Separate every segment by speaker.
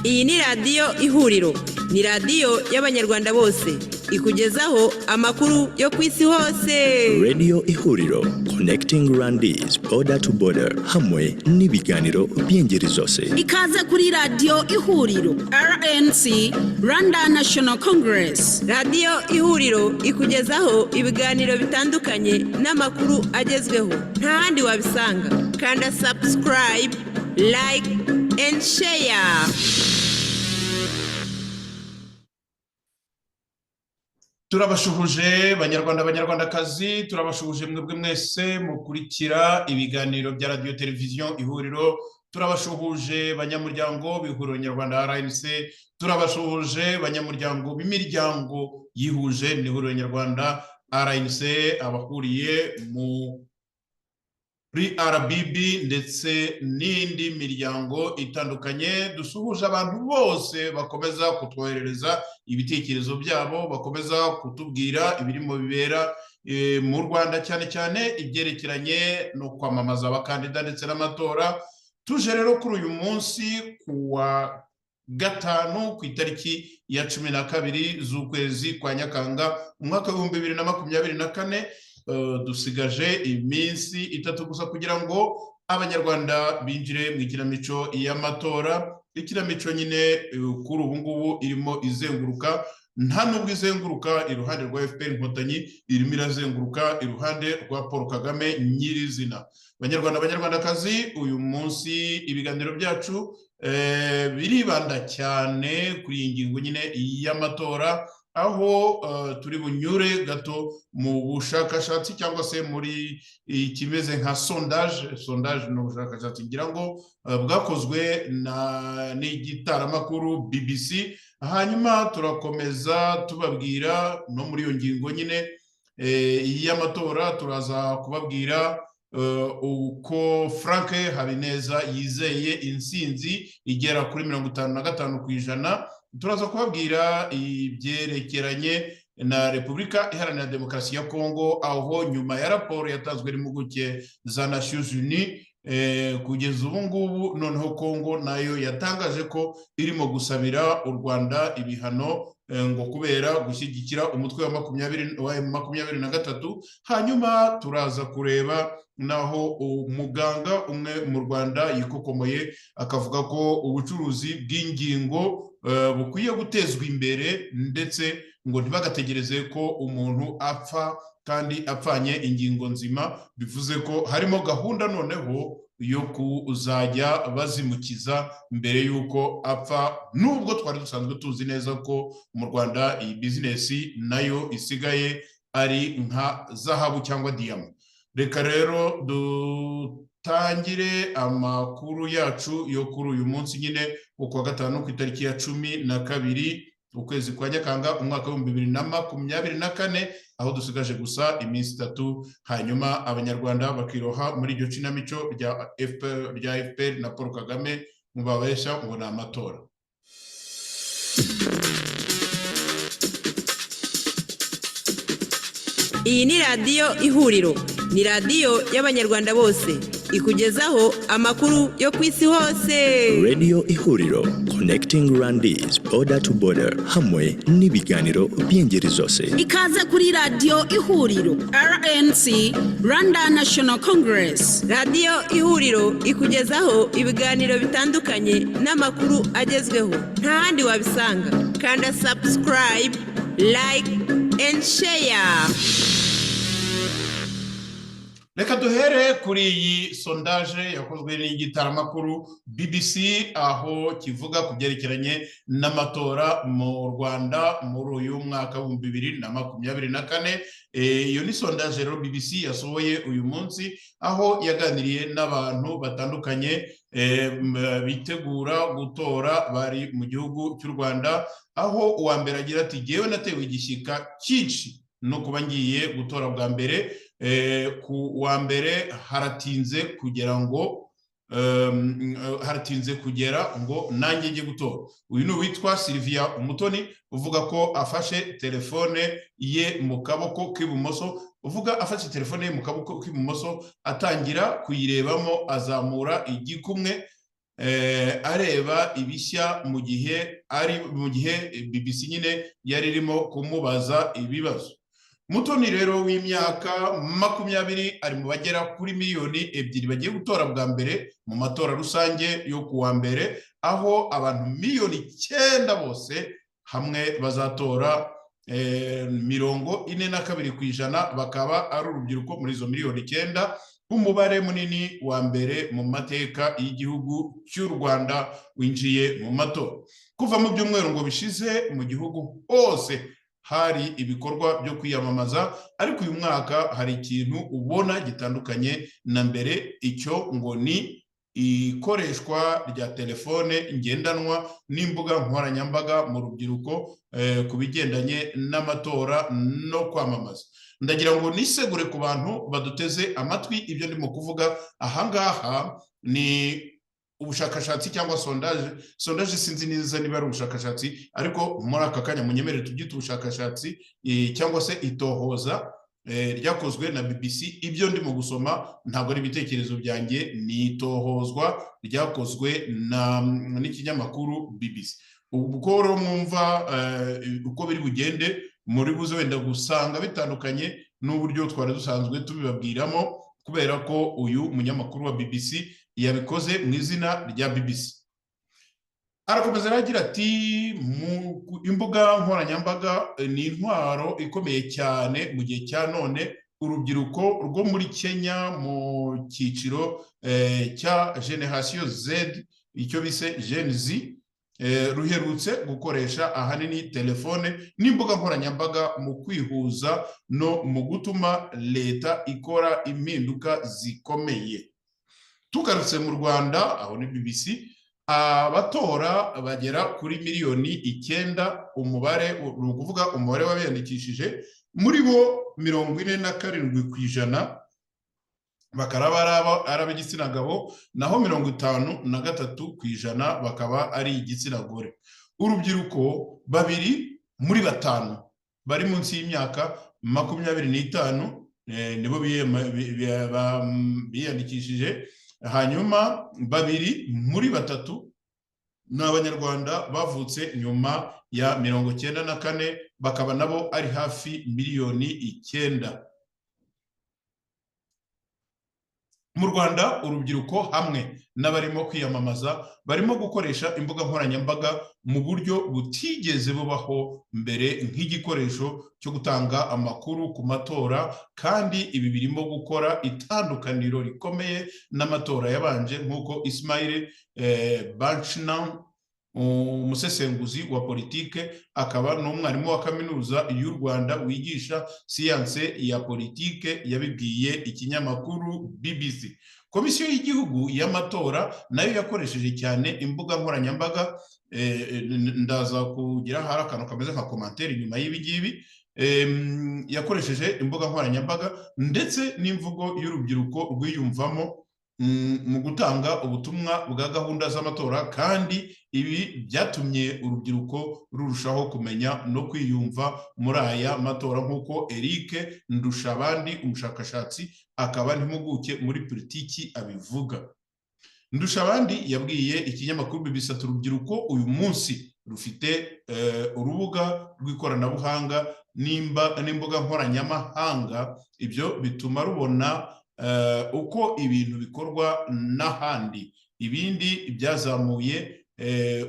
Speaker 1: Iyi ni radiyo ihuriro, ni radiyo y'abanyarwanda bose, ikugezaho amakuru yo ku isi hose.
Speaker 2: Radio Ihuriro, connecting Rwandese border to border, hamwe n'ibiganiro by'ingeri zose.
Speaker 3: Ikaze kuri radiyo ihuriro, RNC, Rwanda National Congress.
Speaker 1: Radiyo ihuriro ikugezaho ibiganiro bitandukanye n'amakuru agezweho, nta handi wabisanga. Kanda subscribe, like and share.
Speaker 4: Turabashuhuje banyarwandakazi, turabashuhuje mwebwe mwese mukurikira ibiganiro bya radio televiziyo ihuriro, turabashuhuje banyamuryango b'ihuriro nyarwanda RNC, turabashuhuje banyamuryango b'imiryango yihuje n'ihuriro nyarwanda RNC, abakuriye muri RBB ndetse n'indi miryango itandukanye. Dusuhuje abantu bose bakomeza kutwoherereza ibitekerezo byabo, bakomeza kutubwira ibirimo bibera mu Rwanda, cyane cyane ibyerekeranye no kwamamaza abakandida ndetse n'amatora. Tuje rero kuri uyu munsi kuwa gatanu ku itariki ya 12 z'ukwezi kwa Nyakanga umwaka wa 2024. Dusigaje iminsi 3 gusa kugira ngo abanyarwanda binjire mu ikinamico y'amatora. Ikinamico nyine kuri ubu ngubu irimo izenguruka, nta nubwo izenguruka iruhande rwa FPR Inkotanyi, irimo irazenguruka iruhande rwa Paul Kagame nyirizina. Banyarwandakazi, uyu munsi ibiganiro byacu biribanda cyane kuri iyi ngingo nyine y'amatora, aho turi bunyure gato mu bushakashatsi cyangwa se muri ikimeze nka sondage no bushakashatsi ngira ngo bwakozwe n'igitaramakuru BBC. Hanyuma turakomeza tubabwira no muri iyo ngingo nyine y'amatora, turaza kubabwira uko Frank Habineza yizeye intsinzi igera kuri 55%. Turaza kubabwira ibyerekeranye na Repubulika Iharanira Demokarasi ya Kongo, aho nyuma ya raporo yatanzwe n'impuguke za Nations Unies kugeza ubu ngubu noneho Kongo nayo yatangaje ko irimo gusabira u Rwanda ibihano ngo kubera gushyigikira umutwe wa 23. Hanyuma turaza kureba naho umuganga umwe mu Rwanda yikokomoye akavuga ko ubucuruzi bw'ingingo bukwiye gutezwa imbere, ndetse ngo ntibagategereze ko umuntu apfa kandi apfanye ingingo nzima. Bivuze ko harimo gahunda noneho yo kuzajya bazimukiza mbere yuko apfa, nubwo twari dusanzwe tuzi neza ko mu Rwanda iyi bizinesi nayo isigaye ari nka zahabu cyangwa diyama. Reka rero dutangire amakuru yacu yo kuri uyu munsi nyine kuwa gatanu ku itariki ya 12 ukwezi kwa Nyakanga umwaka wa 2024, aho dusigaje gusa iminsi 3 hanyuma abanyarwanda bakiroha muri iryo kinamico rya FPR na Paul Kagame mubabesha ngo ni amatora.
Speaker 1: Iyi ni radiyo ihuriro, ni radiyo y'abanyarwanda bose, ikugezaho amakuru yo ku isi hose.
Speaker 2: Radio Ihuriro, connecting Rwandese border to border, hamwe n'ibiganiro by'ingeri zose.
Speaker 3: Ikaze kuri radiyo ihuriro, RNC, Rwanda National Congress.
Speaker 1: Radiyo ihuriro ikugezaho ibiganiro bitandukanye n'amakuru agezweho, nta handi wabisanga. Kanda subscribe, like and share.
Speaker 4: Reka duhere kuri iyi sondage yakozwe n'igitaramakuru BBC, aho kivuga ku byerekeranye n'amatora mu Rwanda muri uyu mwaka wa 2024. Iyo ni sondage rero BBC yasohoye uyu munsi, aho yaganiriye n'abantu batandukanye bitegura gutora bari mu gihugu cy'u Rwanda, aho uwa mbere agira ati "Jewe natewe igishyika cyinshi no kuba ngiye gutora bwa mbere." Ku wa mbere haratinze kugera ngo nanjye njye gutora. Uyu ni uwitwa Sylvia Umutoni uvuga ko afashe telefone ye mu kaboko k'ibumoso, atangira kuyirebamo, azamura igikumwe areba ibishya mu gihe BBC nyine yari irimo kumubaza ibibazo. Mutoni rero w'imyaka 20 ari mu bagera kuri miliyoni 2 bagiye gutora bwa mbere mu matora rusange yo kuwa mbere, aho abantu miliyoni 9 bose hamwe bazatora 42% bakaba ari urubyiruko muri izo miliyoni 9, umubare munini wa mbere mu mateka y'igihugu cy'u Rwanda winjiye mu matora. Kuva mu byumweru ngo bishize mu gihugu hose hari ibikorwa byo kwiyamamaza, ariko uyu mwaka hari ikintu ubona gitandukanye na mbere, icyo ngo ni ikoreshwa rya telefone ngendanwa n'imbuga nkoranyambaga mu rubyiruko ku bigendanye n'amatora no kwamamaza. Ndagira ngo nisegure ku bantu baduteze amatwi ibyo ndimo kuvuga ahangaha ni ubushakashatsi cyangwa sondage sinzi neza niba ari ubushakashatsi, ariko muri aka kanya munyemerere tubyite ubushakashatsi cyangwa se itohoza ryakozwe na BBC. Ibyo ndimo gusoma ntabwo ari ibitekerezo byanjye, ni itohozwa ryakozwe n'ikinyamakuru BBC. Ubwo rero mwumva uko biri bugende muri buze wenda gusanga bitandukanye n'uburyo twari dusanzwe tubibabwiramo, kubera ko uyu munyamakuru wa BBC yabikoze mu izina rya BBC. Arakomeza aragira ati mu imbuga nkoranyambaga ni intwaro ikomeye cyane mu gihe cya none. Urubyiruko rwo muri Kenya mu cyiciro cya Generation Z, icyo bise Gen Z, ruherutse gukoresha ahanini telefone n'imbuga nkoranyambaga mu kwihuza no mu gutuma leta ikora impinduka zikomeye. Tugarutse mu Rwanda, aho ni BBC, abatora bagera kuri miliyoni 9, umubare ni ukuvuga umubare w'abiyandikishije, muri bo 47% bakaba ari ab'igitsina gabo, naho 53% bakaba ari igitsina gore. Urubyiruko 2 muri 5 bari munsi y'imyaka 25 nibo biyandikishije, hanyuma 2 muri 3 ni Abanyarwanda bavutse nyuma ya 94, bakaba nabo ari hafi miliyoni 9. Mu Rwanda urubyiruko hamwe n'abarimo kwiyamamaza barimo gukoresha imbuga nkoranyambaga mu buryo butigeze bubaho mbere nk'igikoresho cyo gutanga amakuru ku matora, kandi ibi birimo gukora itandukaniro rikomeye n'amatora yabanje, nk'uko Ismail Banchina, umusesenguzi wa politike akaba n'umwarimu wa kaminuza y'u Rwanda wigisha siyanse ya politike, yabibwiye ikinyamakuru BBC. Komisiyo y'igihugu y'amatora nayo yakoresheje cyane imbuga nkoranyambaga. Ndaza kugira hari akantu kameze nka commentaire inyuma y'ibigibi. Yakoresheje imbuga nkoranyambaga ndetse n'imvugo y'urubyiruko rwiyumvamo mu gutanga ubutumwa bwa gahunda z'amatora, kandi ibi byatumye urubyiruko rurushaho kumenya no kwiyumva muri aya matora, nk'uko Eric Ndushabandi, umushakashatsi akaba n'impuguke muri politiki abivuga. Ndushabandi yabwiye ikinyamakuru BBC ati urubyiruko uyu munsi rufite urubuga rw'ikoranabuhanga n'imbuga nkoranyamahanga, ibyo bituma rubona uko ibintu bikorwa n'ahandi. Ibindi byazamuye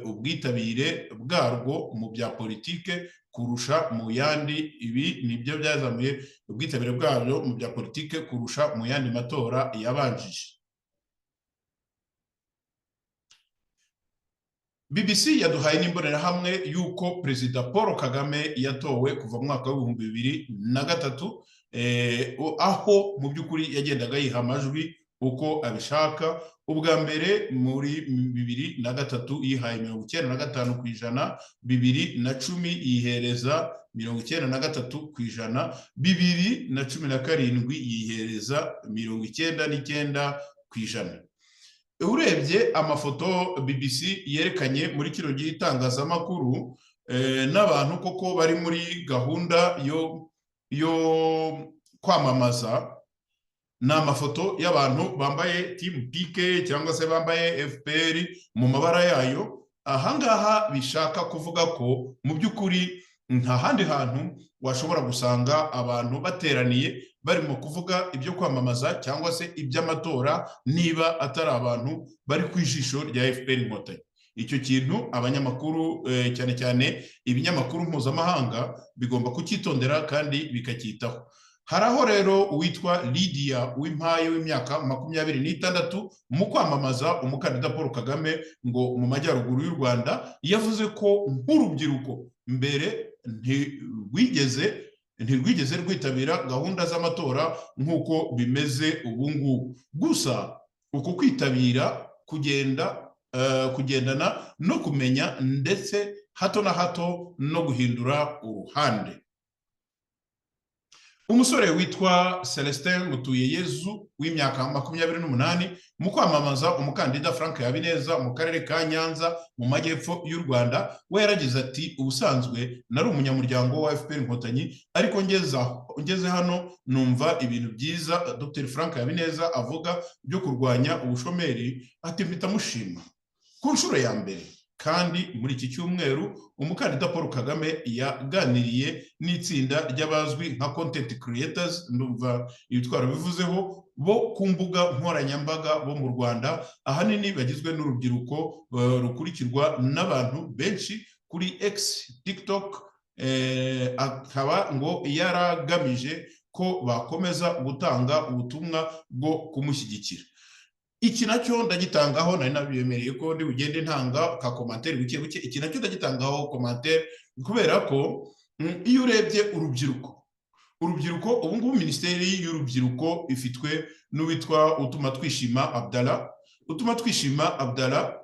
Speaker 4: ubwitabire bwarwo mu bya politike kurusha mu yandi. Ibi nibyo byazamuye ubwitabire bwarwo mu bya politike kurusha mu yandi matora yabanjije. BBC yaduhaye n'imbonerahamwe y'uko Perezida Paul Kagame yatowe kuva mu mwaka wa 2003, aho mu by'ukuri yagendaga yiha amajwi uko abishaka. Ubwa mbere muri 2003 yihaye 95%, 2010 yihereza 93%, 2017 yihereza 99%. Urebye amafoto BBC yerekanye muri kino gihe itangazamakuru n'abantu koko bari muri gahunda yo kwamamaza, ni amafoto y'abantu bambaye Team PK cyangwa se bambaye FPR mu mabara yayo. Ahangaha bishaka kuvuga ko mu by'ukuri nta handi hantu washobora gusanga abantu bateraniye barimo kuvuga ibyo kwamamaza cyangwa se iby'amatora niba atari abantu bari ku ijisho rya FPR Inkotanyi. Icyo kintu abanyamakuru cyane cyane ibinyamakuru mpuzamahanga bigomba kucyitondera kandi bikacyitaho. Haraho rero uwitwa Lydia Uwimpaye w'imyaka 26 mu kwamamaza umukandida Paul Kagame ngo mu majyaruguru y'u Rwanda yavuze ko nk'urubyiruko mbere ntirwigeze rwitabira gahunda z'amatora nk'uko bimeze ubu ngubu. Gusa uko kwitabira kugendana no kumenya ndetse hato na hato no guhindura uruhande. Umusore witwa Celestin Mutuyeyezu w'imyaka 28 mu kwamamaza umukandida Frank Habineza mu karere ka Nyanza mu majyepfo y'u Rwanda, we yaragize ati ubusanzwe nari umunyamuryango wa FPR Inkotanyi, ariko ngeze hano numva ibintu byiza Dr Frank Habineza avuga byo kurwanya ubushomeri, ati mpita mushima. Ku nshuro ya mbere kandi muri iki cyumweru umukandida Paul Kagame yaganiriye n'itsinda ry'abazwi nka content creators, ndumva ibitwaro bivuzeho, bo ku mbuga nkoranyambaga bo mu Rwanda, ahanini bagizwe n'urubyiruko rukurikirwa n'abantu benshi kuri X, TikTok. Akaba ngo yaragamije ko bakomeza gutanga ubutumwa bwo kumushyigikira. Iki nacyo ndagitangaho, nari nabiyemereye ko ndi bugende ntanga ka commentaire buke buke. Iki nacyo ndagitangaho commentaire kubera ko iyo urebye urubyiruko ubu ngubu Minisiteri y'Urubyiruko ifitwe n'uwitwa Utuma Twishima Abdallah. Utuma Twishima Abdallah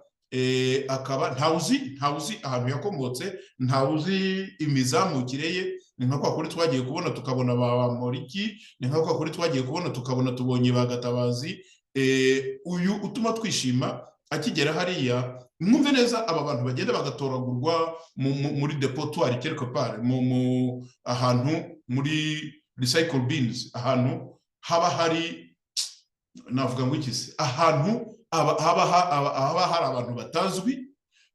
Speaker 4: akaba ntawuzi ahantu yakomotse, ntawuzi imizamukire ye. Ni nka kwa kuri twagiye kubona tukabona ba Moriki, ni nka kwa kuri twagiye kubona tukabona tubonye ba Gatabazi. Uyu Utuma Twishima akigera hariya, mwumve neza aba bantu bagenda bagatoragurwa muri depotoire quelque part, mu ahantu muri recycle bins, ahantu haba hari navuga ngo ikisi, ahantu haba hari abantu batazwi.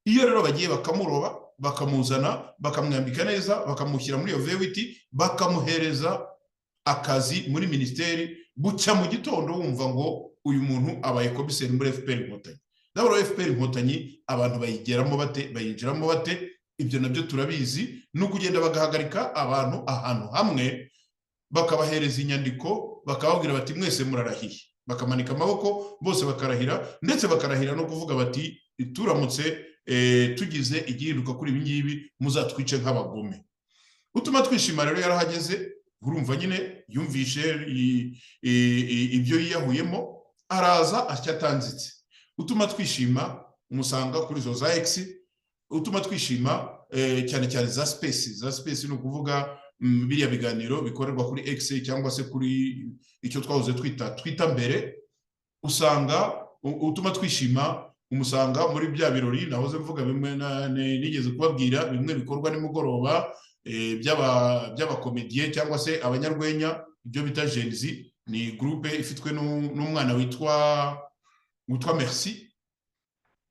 Speaker 4: Iyo rero bagiye bakamuroba, bakamuzana, bakamwambika neza, bakamushyira muri iyo vewiti, bakamuhereza akazi muri ministeri, bucya mu gitondo wumva ngo uyu muntu abaye komiseri muri FPR Inkotanyi. Ndabona FPR Inkotanyi abantu bayigeramo bate, bayinjiramo bate? Ibyo nabyo turabizi. No kugenda bagahagarika abantu ahantu hamwe, bakabahereza inyandiko, bakababwira bati mwese murarahiye, bakamanika amaboko bose bakarahira, ndetse bakarahira no kuvuga bati turamutse tugize igihinduka kuri ibi ngibi muzatwice nk'abagome. Utuma Twishima rero yarahageze, urumva nyine yumvishe ibyo yiyahuyemo, araza acyatanzitse. Utuma Twishima umusanga kuri zo za X, Utuma Twishima cyane cyane za space ni ukuvuga biriya biganiro bikorerwa kuri X cyangwa se kuri icyo twahoze twita mbere. Usanga Utuma Twishima umusanga muri bya birori nahoze mvuga, bimwe nigeze kubabwira, bimwe bikorwa nimugoroba by'abakomediye cyangwa se abanyarwenya, ibyo bita Gen Z. Ni groupe ifitwe n'umwana witwa Merci.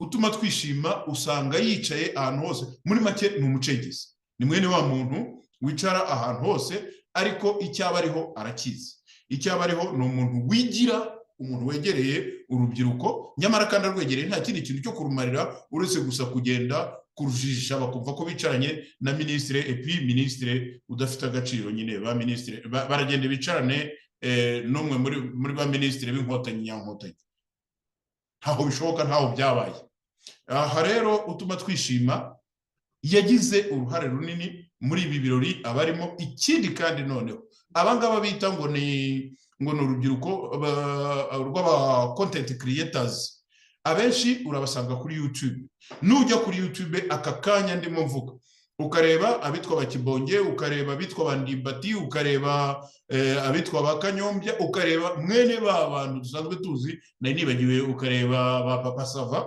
Speaker 4: Utuma Twishima usanga yicaye ahantu hose, muri make ni umucengezi, ni mwene wa muntu wicara ahantu hose, ariko icyaba ariho arakizi. Icyaba ariho ni umuntu wigira, umuntu wegereye urubyiruko, nyamara kandi arwegereye nta kindi kintu cyo kurumarira uretse gusa kugenda kurujisha, bakumva ko bicaranye na ministre, et puis ministre udafite agaciro nyine. Ba ministre baragenda bicarane n'umwe muri ba ministre b'Inkotanyi Nyankotanyi. Ntaho bishoboka, ntaho byabaye. Aha rero Utuma Twishima yagize uruhare runini muri ibi birori abarimo. Ikindi kandi noneho abangaba bita ngo ni urubyiruko rw'aba content creators, abenshi urabasanga kuri YouTube. Nujya kuri YouTube aka kanya ndimo mvuga, ukareba abitwa Bakibonge, ukareba abitwa Bandimbati, ukareba abitwa Bakanyombya, ukareba mwene ba bantu dusanzwe tuzi nari nibagiwe, ukareba ba Papa Sava,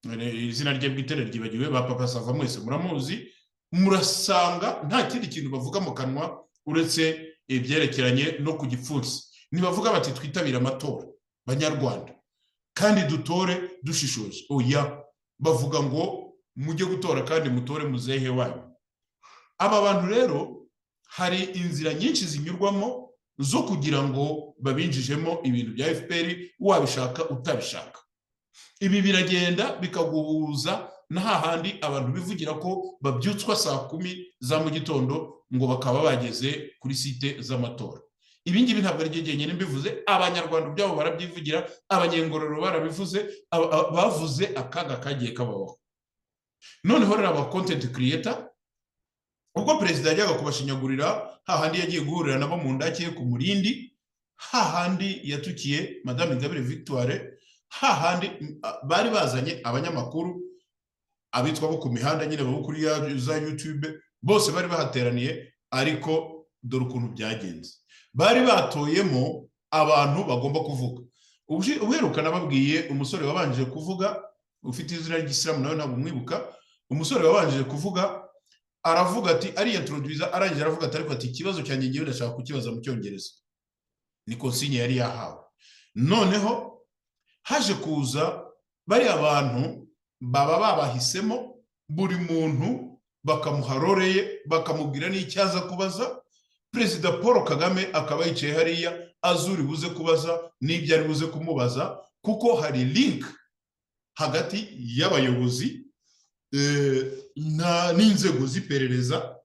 Speaker 4: izina rye bwite ryibagiwe, ba Papa Sava mwese muramuzi. Murasanga nta kindi kintu bavuga mu kanwa uretse ibyerekeranye no ku gipfunsi. ntibavuga bati twitabire amatora banyarwanda kandi dutore dushishoje. Oya, bavuga ngo mujye gutora kandi mutore muzehe wanyu. Aba bantu rero hari inzira nyinshi zinyurwamo zo kugira ngo babinjijemo ibintu bya FPR, wabishaka utabishaka. Ibi biragenda bikaguhuza na hahandi abantu bivugira ko babyutswa saa 10 za mu gitondo ngo bakaba bageze kuri site z'amatora. Ibi ngibi ntabwo ari jyenyine mbivuze, abanyarwanda byabo barabyivugira, abanyengororo barabivuze, bavuze akaga kagiye kabaho. Noneho rero aba content creator, ubwo perezida yajyaga kubashinyagurira, hahandi yagiye guhurira nabo mu ndake ku Murindi, hahandi yatukiye Madame Ingabire Victoire, hahandi bari bazanye abanyamakuru abitwa bo ku mihanda nyine bo kuri za YouTube, bose bari bahateraniye, ariko dore ukuntu byagenze. Bari batoyemo abantu bagomba kuvuga. Uheruka nababwiye umusore wabanje kuvuga, ufite izina ry'Isilamu nawe ntabwo mwibuka, umusore wabanje kuvuga aravuga ati ari introduce, arangira aravuga ati ariko ati ikibazo cyanjye ngiye ndashaka kukibaza mu Cyongereza. Ni consigne yari yahawe. Noneho haje kuza bari abantu baba babahisemo, buri muntu bakamuharoreye, bakamubwira n'icyaza kubaza. Perezida Paul Kagame akaba yicaye hariya azuri buze kubaza n'ibyo ari buze kumubaza, kuko hari link hagati y'abayobozi n'inzego z'iperereza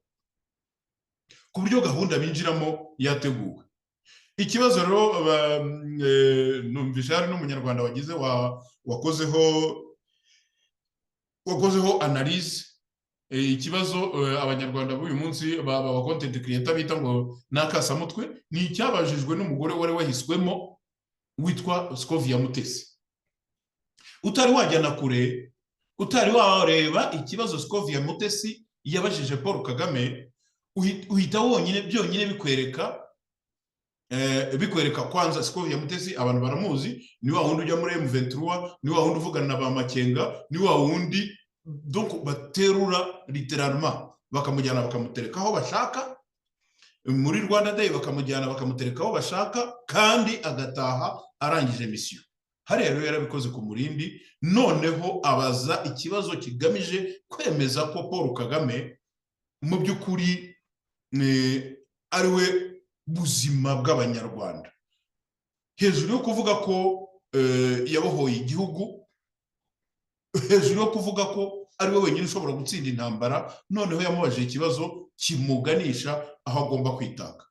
Speaker 4: ku buryo gahunda binjiramo yateguwe. Ikibazo rero numvisha hari n'umunyarwanda wagize wakozeho analyse. Ikibazo abanyarwanda b'uyu munsi baba content creator bita ngo nakasamutwe ni icyabajijwe n'umugore wari wahiswemo witwa Scovia Mutesi. Utari wajyana kure, utari wareba ikibazo Scovia Mutesi yabajije Paul Kagame, uhita wonyine byonyine bikwereka kwanza Scovia Mutesi abantu baramuzi, ni wa wundi ujya muri M23, ni wa wundi uvugana na ba Makenga, ni wa wundi donc baterura littéralement bakamujyana bakamutereka aho bashaka muri Rwanda Day, bakamujyana bakamutereka aho bashaka kandi agataha arangije mission. Hari rero yarabikoze ku Murindi, noneho abaza ikibazo kigamije kwemeza ko Paul Kagame mu by'ukuri ari we buzima bw'abanyarwanda, hejuru yo kuvuga ko yabohoye igihugu, hejuru yo kuvuga ko ari we wenyine ushobora gutsinda intambara. Noneho yamubajije ikibazo kimuganisha aho agomba kwitanga.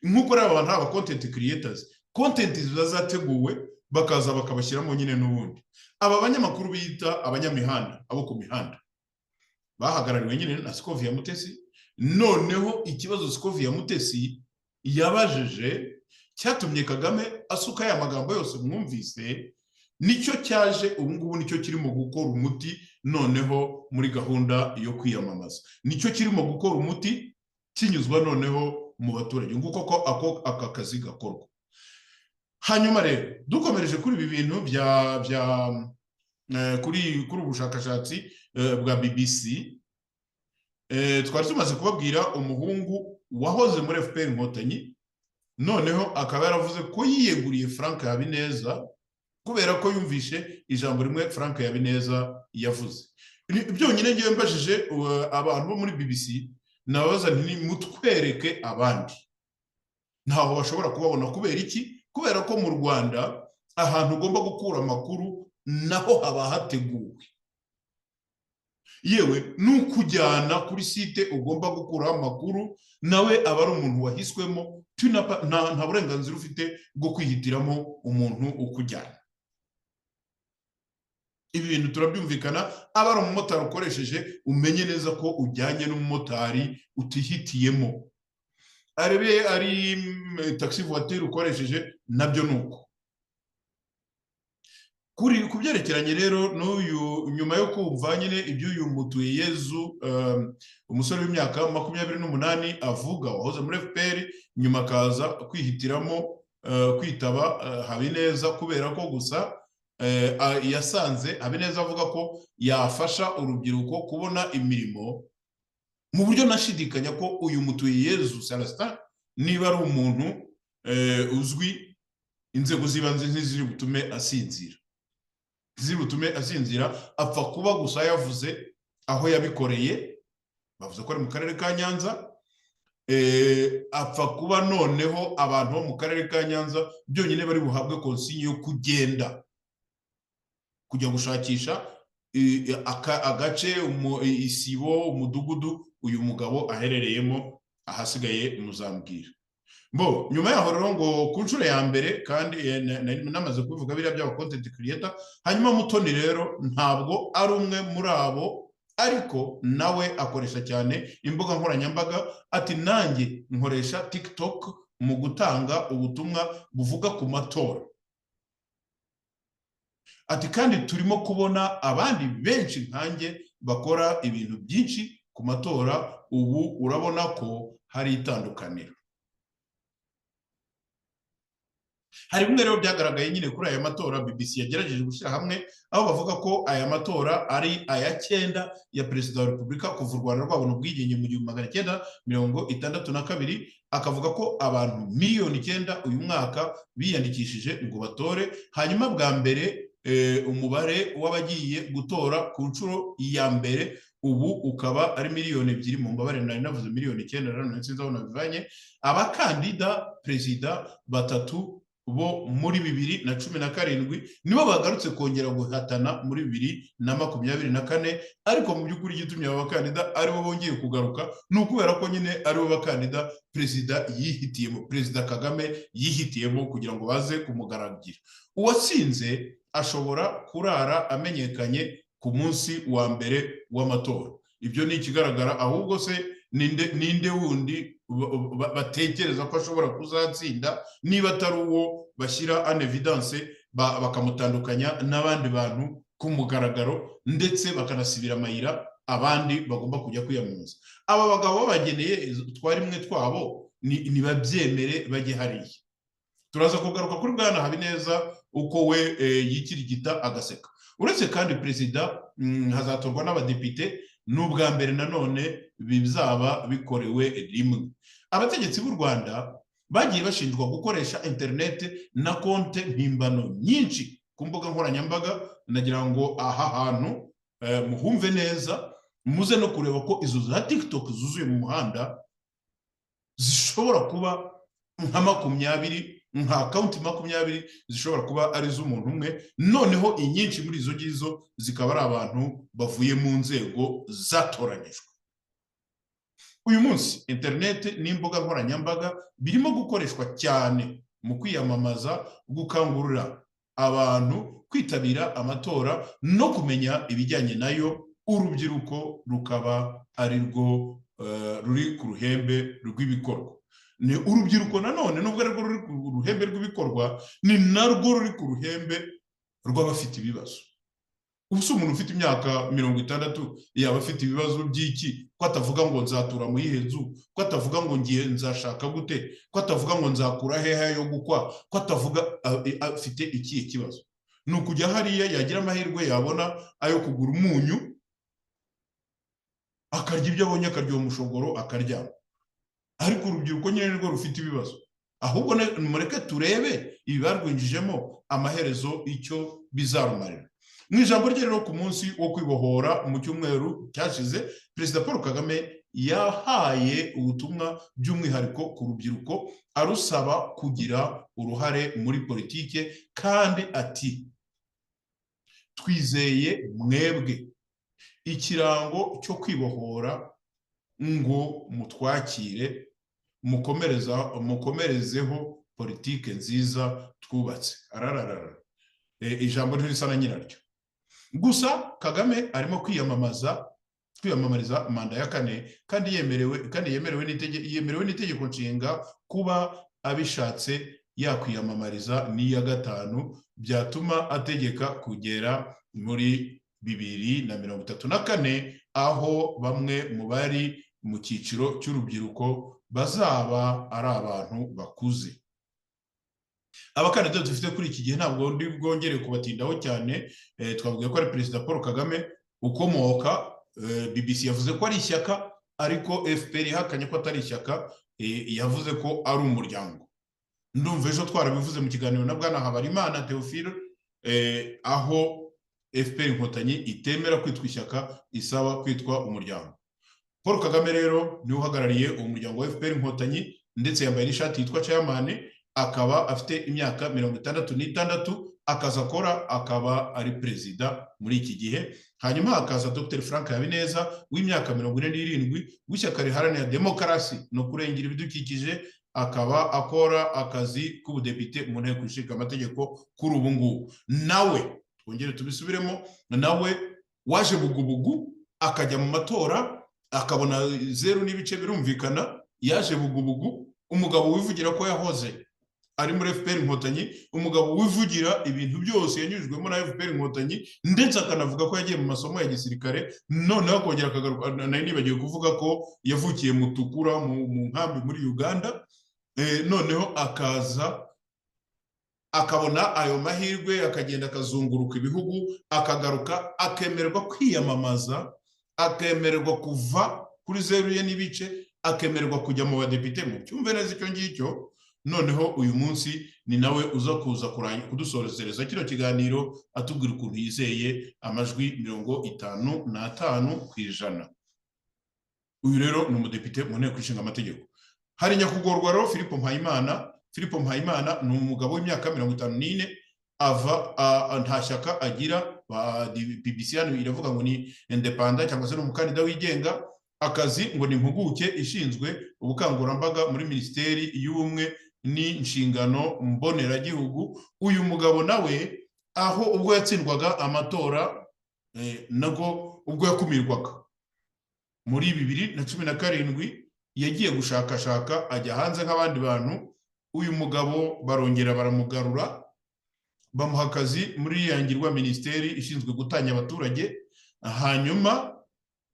Speaker 4: Nk'uko rero abantu aba content creators, content zateguwe bakaza bakabashyiramo nyine n'ubundi. Aba banyamakuru bita abanyamihanda, abo ku mihanda, bahagarariwe nyine na Scovia Mutesi. Noneho ikibazo Scovia Mutesi yabajije cyatumye Kagame asuka ya magambo yose mwumvise, nicyo cyaje ubungubu, nicyo kirimo gukora umuti noneho muri gahunda yo kwiyamamaza, nicyo kirimo gukora umuti kinyuzwa noneho mu baturage, nguko ko aka kazi gakorwa. Hanyuma rero dukomereje kuri ibi bintu kuri ubushakashatsi bwa BBC, twari tumaze kubabwira umuhungu wahoze muri FPR Inkotanyi, noneho akaba yaravuze ko yiyeguriye Frank Habineza kubera ko yumvishe ijambo rimwe Frank Habineza yavuze. Byonyine ngiye mbajije abantu bo muri BBC, nabaza nti mutwereke abandi, ntaho bashobora kubabona. Kubera iki? Kubera ko mu Rwanda ahantu ugomba gukura amakuru naho haba hateguwe, yewe n'ukujyana kuri site ugomba gukuraho amakuru nawe aba ari umuntu wahiswemo, nta burenganzira ufite bwo kwihitiramo umuntu ukujyana. Ibi bintu turabyumvikana. Aba ari umumotari ukoresheje, umenye neza ko ujyanye n'umumotari utihitiyemo. Arebe ari taxi voiture ukoresheje, nabyo nuko. Ku byerekeranye rero n'uyu, nyuma yo kumva nyine iby'uyu Mutuyeyezu, umusore w'imyaka 28 avuga, wahoze muri FPR, nyuma akaza kwihitiramo kwitaba Habineza kubera ko gusa yasanze Habineza avuga ko yafasha urubyiruko kubona imirimo, mu buryo nashidikanya ko uyu Mutuyeyezu Celestin niba ari umuntu uzwi, inzego z'ibanze ntiziri butume asinzira, apfa kuba gusa yavuze aho yabikoreye, bavuze ko ari mu karere ka Nyanza, apfa kuba noneho abantu bo mu karere ka Nyanza byonyine bari buhabwe konsinyi yo kugenda kujya gushakisha agace, isibo, umudugudu uyu mugabo aherereyemo, ahasigaye muzambwira. Bo nyuma yaho rero ngo ku nshuro ya mbere, kandi namaze kubivuga biriya by'aba content creator, hanyuma Mutoni rero ntabwo ari umwe muri abo, ariko nawe akoresha cyane imbuga nkoranyambaga, ati nanjye nkoresha TikTok mu gutanga ubutumwa buvuga ku matora, ati kandi turimo kubona abandi benshi nkanjye bakora ibintu byinshi ku matora, ubu urabona ko hari itandukaniro. Hari bimwe rero byagaragaye nyine kuri aya matora BBC yagerageje gushyira hamwe, aho bavuga ko aya matora ari aya 9 ya perezida wa Repubulika kuva u Rwanda rwabona ubwigenge mu 1962, akavuga ko abantu miliyoni 9 uyu mwaka biyandikishije ngo batore, hanyuma bwa mbere umubare w'abagiye gutora ku nshuro ya mbere ubu ukaba ari miliyoni 2, mu mbabare nari navuze miliyoni 9 rero nsinzi aho nabivanye. Abakandida perezida batatu bo muri 2017 nibo bagarutse kongera guhatana muri 2024, ariko mu by'ukuri gitumye aba bakandida aribo bongeye kugaruka ni ukubera ko nyine aribo bakandida perezida yihitiyemo, perezida Kagame yihitiyemo kugira ngo baze kumugaragira. Uwatsinze ashobora kurara amenyekanye ku munsi wa mbere w'amatora. Ibyo ni ikigaragara, ahubwo se ninde wundi batekereza ko ashobora kuzatsinda niba atari uwo bashyira en evidence bakamutandukanya n'abandi bantu ku mugaragaro, ndetse bakanasibira amayira abandi bagomba kujya kwiyamamaza. Aba bagabo bageneye twarimwe twabo ni babyemere bajye hariya. Turaza kugaruka kuri Bwana Habineza uko we yikirigita agaseka. Uretse kandi perezida hazatorwa n'abadepite, n'ubwa mbere nanone bizaba bikorewe rimwe. Abategetsi b'u Rwanda bagiye bashinjwa gukoresha internet na konte mpimbano nyinshi ku mbuga nkoranyambaga. Nagira ngo aha hantu muhumve neza, muze no kureba ko izo za TikTok zuzuye mu muhanda zishobora kuba nka 20, nka account 20 zishobora kuba ari z'umuntu umwe, noneho inyinshi muri izo gizo zikaba ari abantu bavuye mu nzego zatoranyijwe. Uyu munsi internet n'imbuga nkoranyambaga birimo gukoreshwa cyane mu kwiyamamaza, gukangurira abantu kwitabira amatora no kumenya ibijyanye nayo. Urubyiruko rukaba ari rwo ruri ku ruhembe rw'ibikorwa. Ni urubyiruko nanone nubwo ari rwo ruri ku ruhembe rw'ibikorwa, ni narwo ruri ku ruhembe rw'abafite ibibazo. Ubuse umuntu ufite imyaka 60 yaba afite ibibazo by'iki? Ko atavuga ngo nzatura mu yihenzu, ko atavuga ngo ngiye nzashaka gute, ko atavuga ngo nzakura hehe yo gukwa, ko atavuga afite ikihe kibazo? Ni ukujya hariya yagira amahirwe yabona ayo kugura umunyu, akarya ibyo abonye, akarya umushogoro, akaryama. Ariko urubyiruko nyine rwo rufite ibibazo. Ahubwo mureke turebe ibibarwinjijemo amaherezo icyo bizarumarira. Mu ijambo rye rero ku munsi wo kwibohora mu cyumweru cyashize, perezida Paul Kagame yahaye ubutumwa by'umwihariko ku rubyiruko, arusaba kugira uruhare muri politike, kandi ati twizeye mwebwe ikirango cyo kwibohora ngo mutwakire, mukomerezeho politike nziza twubatse. Arararara, ijambo ntirisa na nyiraryo. Gusa Kagame arimo kwiyamamariza manda ya 4, kandi yemerewe n'itegeko nshinga kuba abishatse yakwiyamamariza n'iya 5, byatuma ategeka kugera muri 2034, aho bamwe mu bari mu cyiciro cy'urubyiruko bazaba ari abantu bakuze. Abakandida dufite kuri iki gihe ntabwo ndi bwongere kubatindaho cyane. Twavuga ko ari perezida Paul Kagame ukomoka, BBC yavuze ko ari ishyaka, ariko FPR ihakanye ko atari ishyaka, yavuze ko ari umuryango. ndumva ejo twarabivuze mu kiganiro na bwana Habarimana Theophile, aho FPR Inkotanyi itemera kwitwa ishyaka, isaba kwitwa umuryango. Paul Kagame rero niwe uhagarariye uwo muryango wa FPR Inkotanyi, ndetse yambaye n'ishati yitwa chairman, akaba afite imyaka 66, akaza akora akaba ari perezida muri iki gihe. Hanyuma hakaza Dr Frank Habineza w'imyaka 47 w'ishyaka riharanira demokarasi no kurengera ibidukikije, akaba akora akazi k'ubudepite mu nteko ishinga amategeko kuri ubu ngubu. Nawe twongere tubisubiremo, nawe waje bugubugu akajya mu matora akabona 0 n'ibice birumvikana, yaje bugubugu, umugabo wivugira ko yahoze ari muri FPR Inkotanyi, umugabo wivugira ibintu byose yanyujwemo na FPR Inkotanyi, ndetse akanavuga ko yagiye mu masomo ya gisirikare, noneho akongera akagaruka. Nari nibagiwe kuvuga ko yavukiye mu Tukura mu nkambi muri Uganda, noneho akaza akabona ayo mahirwe, akagenda akazunguruka ibihugu, akagaruka akemererwa kwiyamamaza, akemererwa kuva kuri 0 n'ibice, akemererwa kujya mu badepite. Mu cyumve neza icyo ngicyo. Noneho uyu munsi ni nawe uza kuza kudusorezereza kino kiganiro atubwira ukuntu yizeye amajwi 55%. Uyu rero ni umudepite mu nteko ishinga amategeko. Hari nyakugorwa rero Philippe Mpayimana. Philippe Mpayimana ni umugabo w'imyaka 54, ava nta shyaka agira, BBC hano iravuga ngo ni independent cyangwa se n'umukandida wigenga. Akazi ngo ni impuguke ishinzwe ubukangurambaga muri Minisiteri y'Ubumwe n'Inshingano Mboneragihugu. Uyu mugabo nawe aho ubwo yatsindwaga amatora, nago ubwo yakumirwaga muri 2017, yagiye gushakashaka ajya hanze nk'abandi bantu. Uyu mugabo barongera baramugarura, bamuha akazi muri yangirwa Minisiteri ishinzwe gutanya abaturage. Hanyuma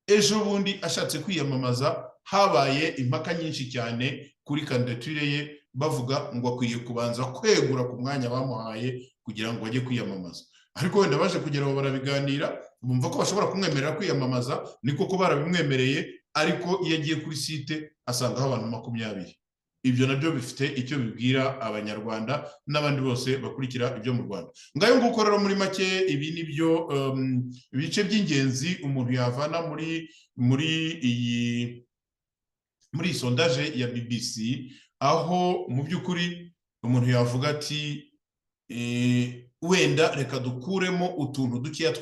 Speaker 4: ejo bundi ashatse kwiyamamaza, habaye impaka nyinshi cyane kuri kandidature ye, bavuga ngo akwiye kubanza kwegura ku mwanya bamuhaye kugira ngo ajye kwiyamamaza. Ariko wenda baje kugera aho barabiganira, bumva ko bashobora kumwemerera kwiyamamaza, niko ko barabimwemereye. Ariko iyo agiye kuri site asangaho abantu 20. Ibyo nabyo bifite icyo bibwira abanyarwanda n'abandi bose bakurikira ibyo mu Rwanda. Ngayo nguko rero muri make, ibi nibyo bice by'ingenzi umuntu yavana muri iyi sondage ya BBC, aho mu by'ukuri umuntu yavuga ati wenda reka dukuremo utuntu dukeya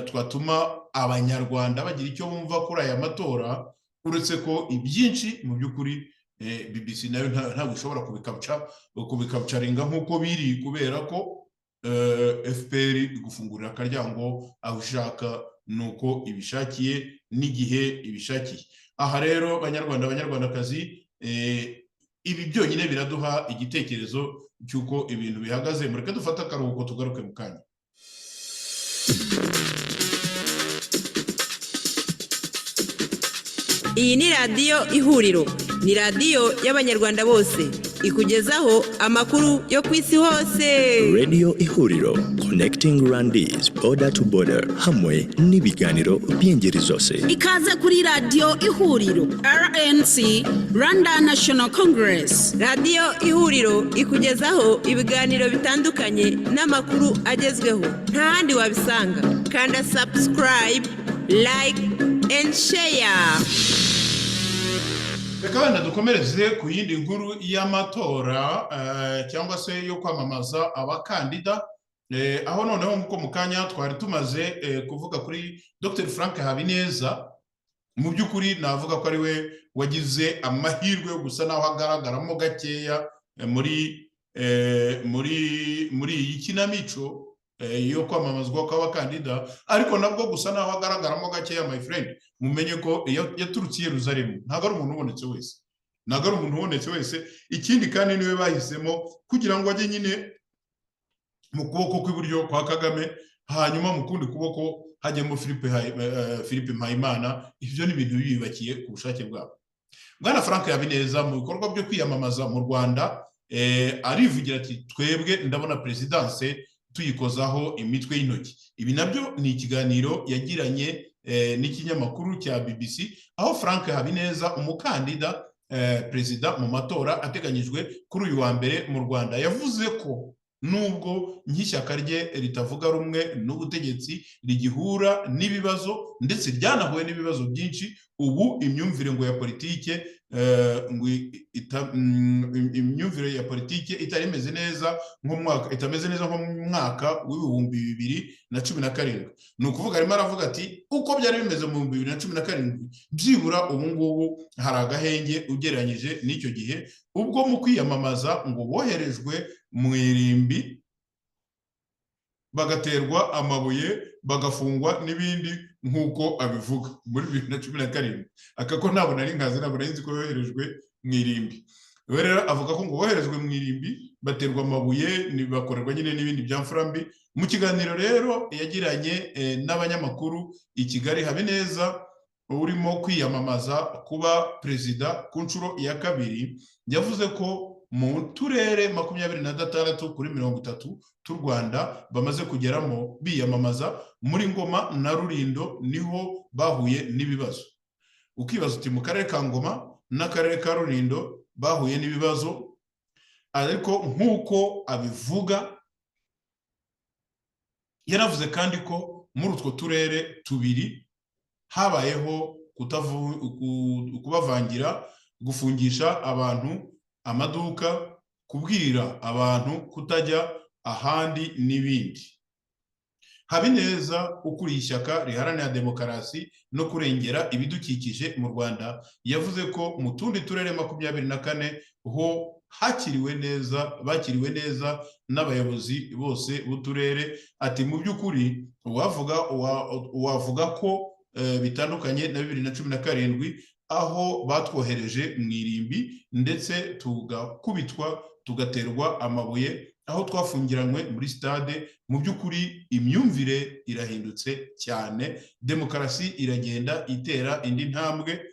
Speaker 4: twatuma abanyarwanda bagira icyo bumva kuri aya matora, uretse ko ibyinshi mu by'ukuri BBC nayo ntabwo ishobora kubikapcaringa nk'uko biri, kubera ko FPR igufungurira akaryango aho ushaka nuko ibishakiye n'igihe ibishakiye. Aha rero banyarwanda, abanyarwandakazi, ibi byonyine biraduha igitekerezo cy'uko ibintu bihagaze. Mureke dufata akaruhuko tugaruke mu kanya.
Speaker 1: Iyi ni radiyo Ihuriro, ni radiyo y'abanyarwanda bose, ikugezaho amakuru yo ku isi hose.
Speaker 2: Radio Ihuriro, connecting Rwandese border to border, hamwe n'ibiganiro by'ingeri zose.
Speaker 3: Ikaze kuri radiyo Ihuriro, RNC, Rwanda National Congress.
Speaker 1: Radiyo Ihuriro ikugezaho ibiganiro bitandukanye n'amakuru agezweho, nta handi wabisanga. Kanda subscribe, like and share.
Speaker 4: Reka wenda dukomereze ku yindi nkuru y'amatora, cyangwa se yo kwamamaza abakandida, aho noneho nk'uko mu kanya twari tumaze kuvuga kuri Dr Frank Habineza. Mu by'ukuri navuga ko ari we wagize amahirwe yo gusa naho agaragaramo gakeya muri iyi kinamico yo kwamamazwa kw'abakandida, ariko nabwo gusa naho agaragaramo gakeya, my friend, mumenye ko yaturutse i Yerusalemu. Ntabwo ari umuntu ubonetse wese, ikindi kandi niwe bahisemo kugira ngo ajye nyine mu kuboko kw'iburyo kwa Kagame, hanyuma mu kundi kuboko hajyemo Philippe Mpayimana. Ibyo ni ibintu biyubakiye ku bushake bwabo. Bwana Frank Habineza mu bikorwa byo kwiyamamaza mu Rwanda arivugira ati twebwe ndabona presidence tuyikozaho imitwe y'intoki. Ibi nabyo ni ikiganiro yagiranye n'ikinyamakuru cya BBC, aho Frank Habineza umukandida perezida mu matora ateganyijwe kuri uyu wa mbere mu Rwanda. Yavuze ko nubwo nk'ishyaka rye ritavuga rumwe n'ubutegetsi rigihura n'ibibazo ndetse ryanahuye n'ibibazo byinshi, ubu imyumvire ngo ya politike imyumvire ya politike itameze neza nko mu mwaka w'2017. Ni ukuvuga arimo aravuga ati uko byari bimeze mu 2017 byibura ubu ngubu hari agahenge ugereranyije n'icyo gihe, ubwo mu kwiyamamaza ngo boherejwe mu irimbi bagaterwa amabuye bagafungwa n'ibindi nk'uko abivuga muri 2017. Akako ntabwo nari nkazi, ntabwo nari nzi ko yoherejwe mu irimbi. Rero avuga ko ngo boherejwe mu irimbi baterwa amabuye bakorerwa nyine n'ibindi byamfurambi. Mu kiganiro rero yagiranye n'abanyamakuru i Kigali, Habineza urimo kwiyamamaza kuba perezida ku nshuro ya kabiri yavuze ko mu turere 26 kuri 30 t'u Rwanda bamaze kugeramo biyamamaza, muri Ngoma na Rulindo niho bahuye n'ibibazo. Ukibaza uti mu karere ka Ngoma n'akarere ka Rulindo bahuye n'ibibazo, ariko nk'uko abivuga yaravuze kandi ko muri utwo turere tubiri habayeho kubavangira, gufungisha abantu amaduka, kubwira abantu kutajya ahandi n'ibindi. Habineza ukuriye ishyaka riharanira demokarasi no kurengera ibidukikije mu Rwanda yavuze ko mu tundi turere 24 ho bakiriwe neza n'abayobozi bose b'uturere. Ati mu by'ukuri wavuga ko bitandukanye na 2017 aho batwohereje mu irimbi ndetse tugakubitwa tugaterwa amabuye, aho twafungiranywe muri stade. Mu by'ukuri imyumvire irahindutse cyane, demokarasi iragenda itera indi ntambwe.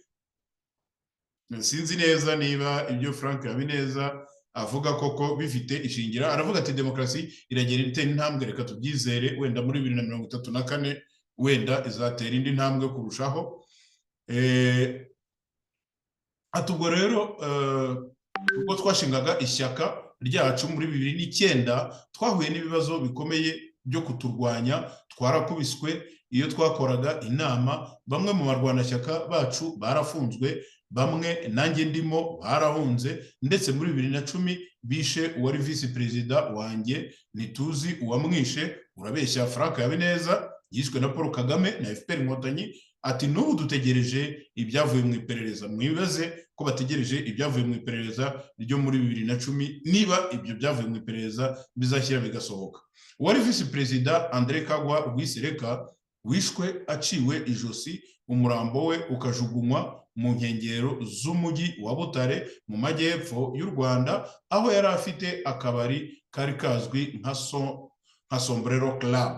Speaker 4: Sinzi neza niba ibyo Frank Habineza avuga koko bifite ishingira. Aravuga ati demokarasi iragenda itera intambwe, reka tubyizere, wenda muri 2034 wenda izatera indi ntambwe kurushaho. Atubwo rero ubwo twashingaga ishyaka ryacu muri 2009 twahuye n'ibibazo bikomeye byo kuturwanya, twarakubiswe iyo twakoraga inama, bamwe mu barwanashyaka bacu barafunzwe, bamwe nanjye ndimo barahunze, ndetse muri 2010 bishe uwari visi perezida wanjye, ntituzi uwamwishe. Urabeshya Frank Habineza, yishwe na Paul Kagame na FPR Inkotanyi. Ati n'ubu dutegereje ibyavuye mu iperereza. Mwibaze ko bategereje ibyavuye mu iperereza ryo muri 2010 niba ibyo byavuye mu iperereza bizashyira bigasohoka. Uwari visi perezida André Kagwa Rwisereka wishwe aciwe ijosi, umurambo we ukajugunywa mu nkengero z'umujyi wa Butare mu majyepfo y'u Rwanda, aho yari afite akabari kari kazwi nka Sombrero Club.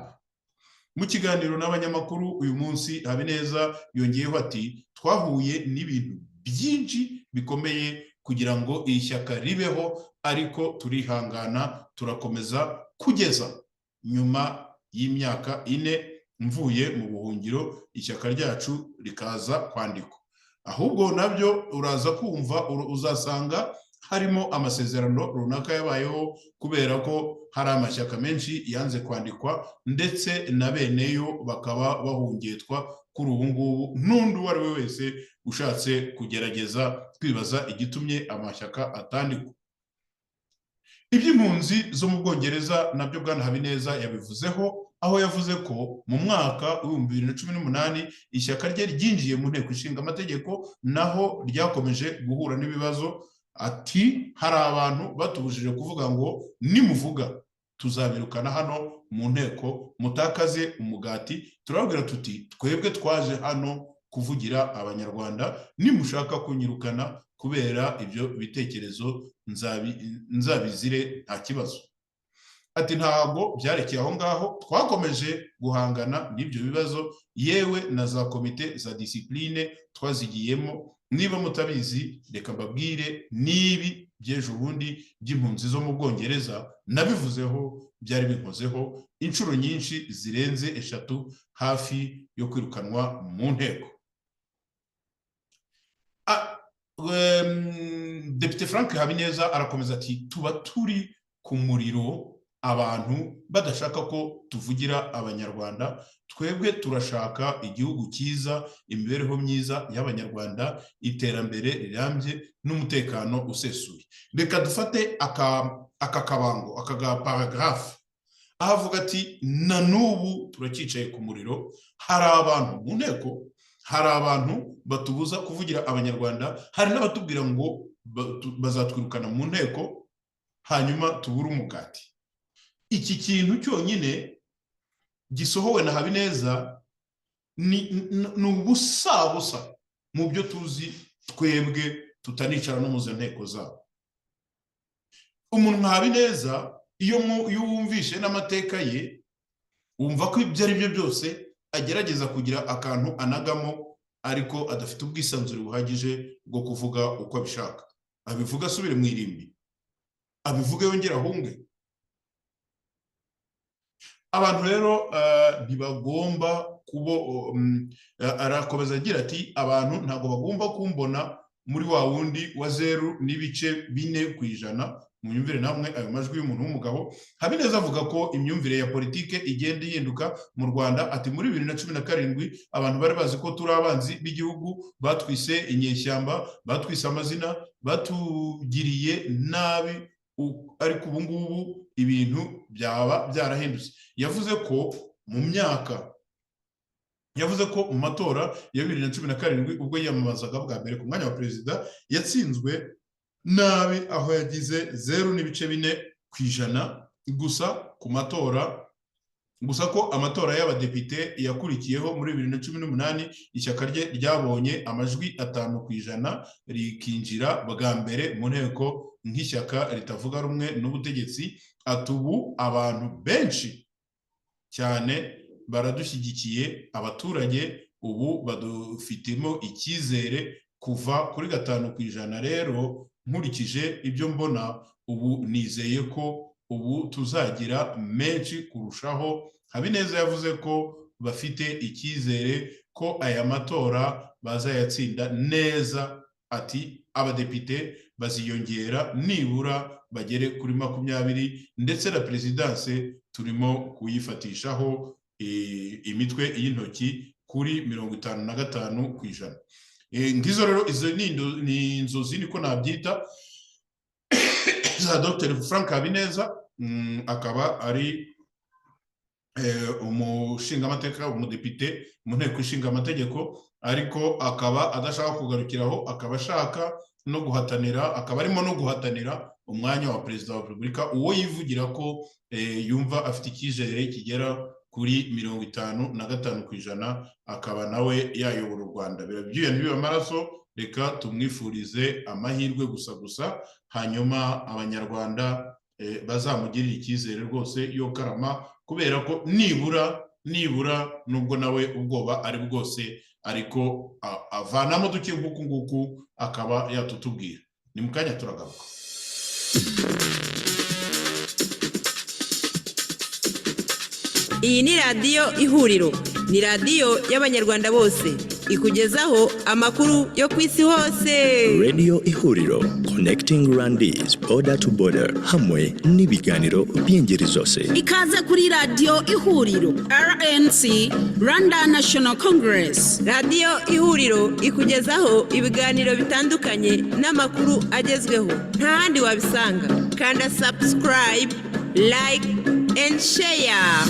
Speaker 4: Mu kiganiro n'abanyamakuru uyu munsi Habineza yongeyeho ati twahuye n'ibintu byinshi bikomeye kugira ngo iri shyaka ribeho, ariko turihangana turakomeza kugeza nyuma y'imyaka 4 mvuye mu buhungiro ishyaka ryacu rikaza kwandikwa. Ahubwo nabyo uraza kumva, uzasanga harimo amasezerano runaka yabayeho kubera ko hari amashyaka menshi yanze kwandikwa, ndetse na beneyo bakaba bahungetwa kuri ubu ngubu. N'undi uwo ari we wese ushatse kugerageza kwibaza igitumye amashyaka atandikwa. Iby'impunzi zo mu Bwongereza nabyo Bwana Habineza yabivuzeho, aho yavuze ko mu mwaka wa 2018 ishyaka rye ryinjiye mu nteko ishinga amategeko, naho ryakomeje guhura n'ibibazo. Ati hari abantu batubujije kuvuga ngo nimuvuga tuzabirukana hano mu nteko, mutakaze umugati. Turababwira tuti twebwe twaje hano kuvugira abanyarwanda, nimushaka kunyirukana kubera ibyo bitekerezo nzabizire nta kibazo. Ati ntabwo byarekeye aho ngaho, twakomeje guhangana n'ibyo bibazo, yewe na za komite za discipline twazigiyemo. Niba mutabizi reka mbabwire, nibi by'ejo bundi by'impunzi zo mu Bwongereza nabivuzeho, byari binkozeho inshuro nyinshi zirenze 3 hafi yo kwirukanwa mu nteko. Depite Frank Habineza arakomeza ati tuba turi ku muriro abantu badashaka ko tuvugira abanyarwanda, twebwe turashaka igihugu cyiza, imibereho myiza y'abanyarwanda, iterambere rirambye n'umutekano usesuye. Reka dufate aka kabango, aka paragraphe ahavuga ati na n'ubu turacicaye ku muriro, hari abantu mu nteko, hari abantu batubuza kuvugira abanyarwanda, hari n'abatubwira ngo bazatwirukana mu nteko hanyuma tubure umugati. Iki kintu cyonyine gisohowe na Habineza ni ubusabusa mu byo tuzi twebwe tutanicara no mu nteko zabo. Umuntu nka Habineza iyo wumvishe n'amateka ye wumva ko ibyo ari byo byose agerageza kugira akantu anagamo, ariko adafite ubwisanzure buhagije bwo kuvuga uko abishaka. Abivuga asubire mu irimbi, abivuga yongera ahunge. Abantu rero ntibagomba kubo, arakomeza agira ati abantu ntabwo bagomba kumbona muri wa wundi wa 0.4% mu myumvire namwe ayo majwi y'umuntu w'umugabo. Habineza avuga ko imyumvire ya politike igenda ihinduka mu Rwanda, ati muri 2017 abantu bari bazi ko turi abanzi b'igihugu, batwise inyeshyamba, batwise amazina, batugiriye nabi, ariko ubu ngubu ibintu byaba byarahindutse. Yavuze ko mu matora ya 2017 ubwo yiyamamazaga bwa mbere ku mwanya wa perezida yatsinzwe nabi, aho yagize 0.4% gusa ko amatora y'abadepite yakurikiyeho muri 2018 ishyaka rye ryabonye amajwi 5% rikinjira bwa mbere mu nteko nk'ishyaka ritavuga rumwe n'ubutegetsi. Atubu abantu benshi cyane baradushyigikiye, abaturage ubu badufitemo icyizere kuva kuri 5%. Rero nkurikije ibyo mbona ubu nizeye ko ubu tuzagira menshi kurushaho. Habineza yavuze ko bafite icyizere ko aya matora bazayatsinda neza, ati abadepite baziyongera nibura bagere kuri 20, ndetse na perezidanse turimo kuyifatishaho imitwe y'intoki kuri 55%. Ngizo rero izo ni inzozi niko nabyita za Dr. Frank Habineza, akaba ari umushingamateka, umudepite mu nteko ishinga amategeko, ariko akaba adashaka kugarukiraho, akaba ashaka no guhatanira, akaba arimo no guhatanira umwanya wa perezida wa Repubulika, uwo yivugira ko yumva afite icyizere kigera kuri 55%, akaba nawe yayobora u Rwanda. Birabyuye ntibibe amaraso, reka tumwifurize amahirwe gusa, hanyuma abanyarwanda bazamugirira icyizere rwose yo karama, kubera ko nibura nubwo nawe ubwoba ari bwose, ariko avanamo duke nguku akaba yatutubwira. Ni mu kanya turagaruka.
Speaker 1: Iyi ni radiyo Ihuriro, ni radiyo y'abanyarwanda bose, ikugezaho amakuru yo ku isi hose.
Speaker 2: Radio Ihuriro, connecting Rwandese border to border, hamwe n'ibiganiro by'ingeri zose.
Speaker 3: Ikaze kuri radiyo Ihuriro, RNC, Rwanda National Congress.
Speaker 1: Radiyo Ihuriro ikugezaho ibiganiro bitandukanye n'amakuru agezweho, nta handi wabisanga. Kanda subscribe, like and share.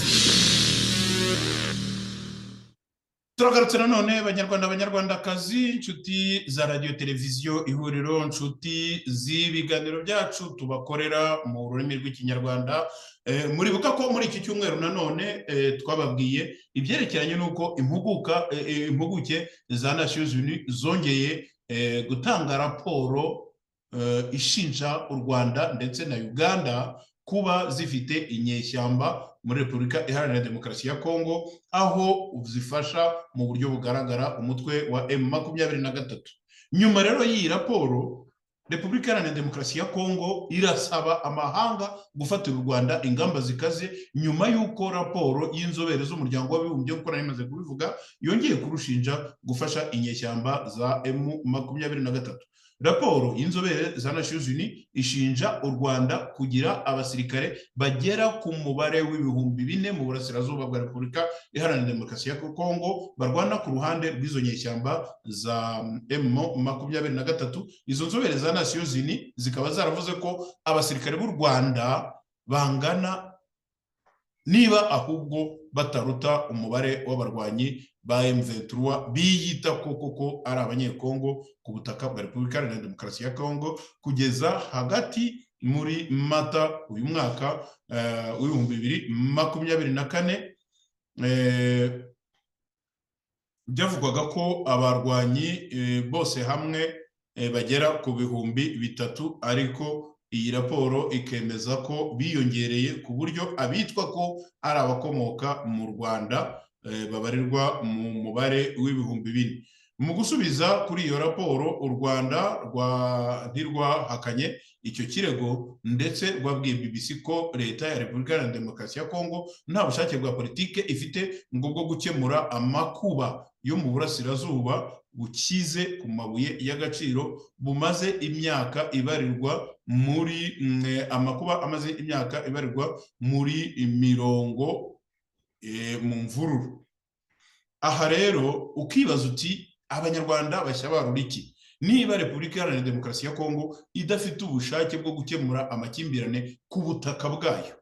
Speaker 4: Turagarutse nanone banyarwandakazi, inshuti za radio televiziyo Ihuriro, inshuti z'ibiganiro byacu tubakorera mu rurimi rw'ikinyarwanda. Muribuka ko muri iki cyumweru nanone twababwiye ibyerekeranye n'uko impuguke za Nations Unies zongeye gutanga raporo ishinja u Rwanda ndetse na Uganda kuba zifite inyeshyamba muri Repubulika Iharanira Demokarasi ya Kongo, aho zifasha mu buryo bugaragara umutwe wa M23. Nyuma rero y'iyi raporo, Repubulika Iharanira Demokarasi ya Kongo irasaba amahanga gufatira u Rwanda ingamba zikaze, nyuma y'uko raporo y'inzobere z'umuryango w'abibumbye uko nari maze kubivuga yongeye kurushinja gufasha inyeshyamba za M23. raporo y'inzobere za Nations Unies ishinja u Rwanda kugira abasirikare bagera ku mubare w'ibihumbi 4 mu burasirazuba bwa Repubulika Iharanira Demokarasi ya Kongo barwana ku ruhande rw'izo nyeshyamba za M23. Izo nzobere za Nations Unies zikaba zaravuze ko abasirikare b'u Rwanda bangana niba ahubwo bataruta umubare w'abarwanyi ba M23 biyita koko ari abanyekongo ku butaka bwa Repubulika Iharanira Demokarasi ya Kongo kugeza hagati muri Mata uyu mwaka w'2024. Byavugwaga ko abarwanyi bose hamwe bagera ku bihumbi 3, ariko iyi raporo ikemeza ko biyongereye ku buryo abitwa ko ari abakomoka mu Rwanda babarirwa mu mubare w'ibihumbi 4. Mu gusubiza kuri iyo raporo, u Rwanda ntirwahakanye icyo kirego ndetse rwabwiye BBC ko leta ya Repubulika ya Demokarasi ya Kongo nta bushake bwa politike ifite ngo bwo gukemura amakuba yo mu burasirazuba bukize ku mabuye y'agaciro bumaze imyaka ibarirwa muri amakuba amaze imyaka ibarirwa muri mirongo mu mvururu. Aha rero ukibaza uti abanyarwanda bashya barura iki niba Repubulika Iharanira Demokarasi ya Kongo idafite ubushake bwo gukemura amakimbirane ku butaka bwayo,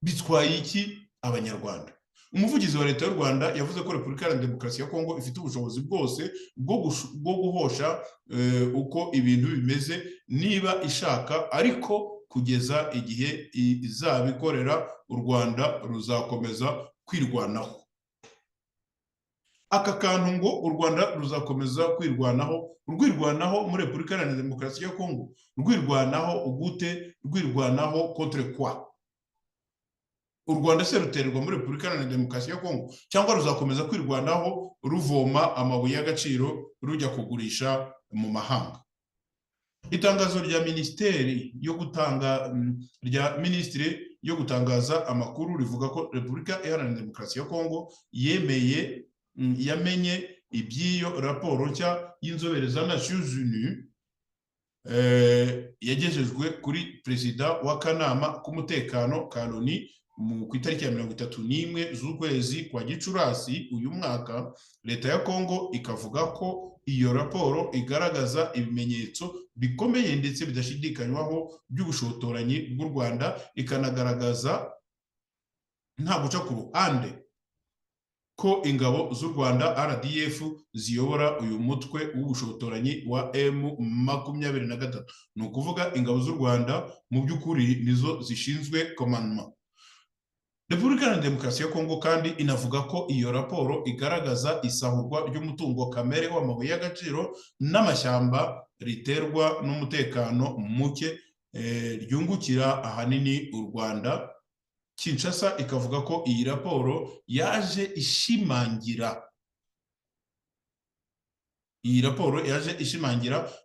Speaker 4: bitwaye iki abanyarwanda? Umuvugizi wa leta y'u Rwanda yavuze ko Repubulika Iharanira Demokarasi ya Kongo ifite ubushobozi bwose bwo guhosha uko ibintu bimeze niba ishaka, ariko kugeza igihe izabikorera u Rwanda ruzakomeza kwirwanaho. Aka kantu ngo u Rwanda ruzakomeza rwirwanaho muri Repubulika Iharanira Demokarasi ya Kongo, rwirwanaho ugute, rwirwanaho contre quoi? U Rwanda se rutererwa muri Repubulika Iharanira Demokarasi ya Kongo cyangwa ruzakomeza kwirwanaho ruvoma amabuye y'agaciro rujya kugurisha mu mahanga? Itangazo rya Minisitiri yo gutangaza amakuru rivuga ko Repubulika Iharanira Demokarasi ya Kongo yamenye iby'iyo raporo nshya y'inzobere za Nations Unies yagejejwe kuri perezida w'akanama k'umutekano ka Loni ku itariki ya 31 z'ukwezi kwa Gicurasi uyu mwaka. Leta ya Kongo ikavuga ko iyo raporo igaragaza ibimenyetso bikomeye ndetse bidashidikanywaho by'ubushotoranyi bw'u Rwanda, ikanagaragaza nta guca ku ruhande ko ingabo z'u Rwanda RDF ziyobora uyu mutwe w'ubushotoranyi wa M23. Ni ukuvuga ingabo z'u Rwanda mu by'ukuri nizo zishinzwe commandement. Repubulika Iharanira Demokarasi ya Kongo kandi inavuga ko iyo raporo igaragaza isahurwa ry'umutungo kamere w'amabuye y'agaciro n'amashyamba riterwa n'umutekano muke ryungukira ahanini u Rwanda. Kinshasa ikavuga ko iyi raporo yaje ishimangira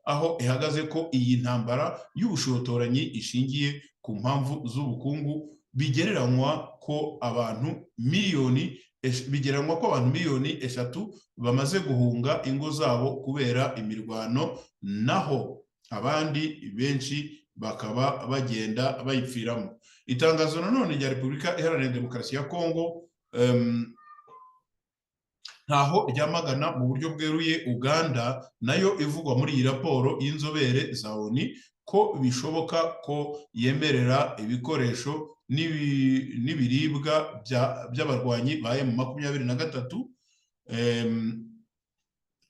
Speaker 4: aho ihagaze ko iyi ntambara y'ubushotoranyi ishingiye ku mpamvu z'ubukungu, bigereranywa ko abantu miliyoni 3 bamaze guhunga ingo zabo kubera imirwano, naho abandi benshi bakaba bagenda bayipfiramo. Itangazo nanone rya Repubulika Iharanira Demokarasi ya Kongo ntaho ryamagana mu buryo bweruye Uganda nayo ivugwa muri iyi raporo y'inzobere za ONU ko bishoboka ko yemerera ibikoresho n'ibiribwa by'abarwanyi ba M23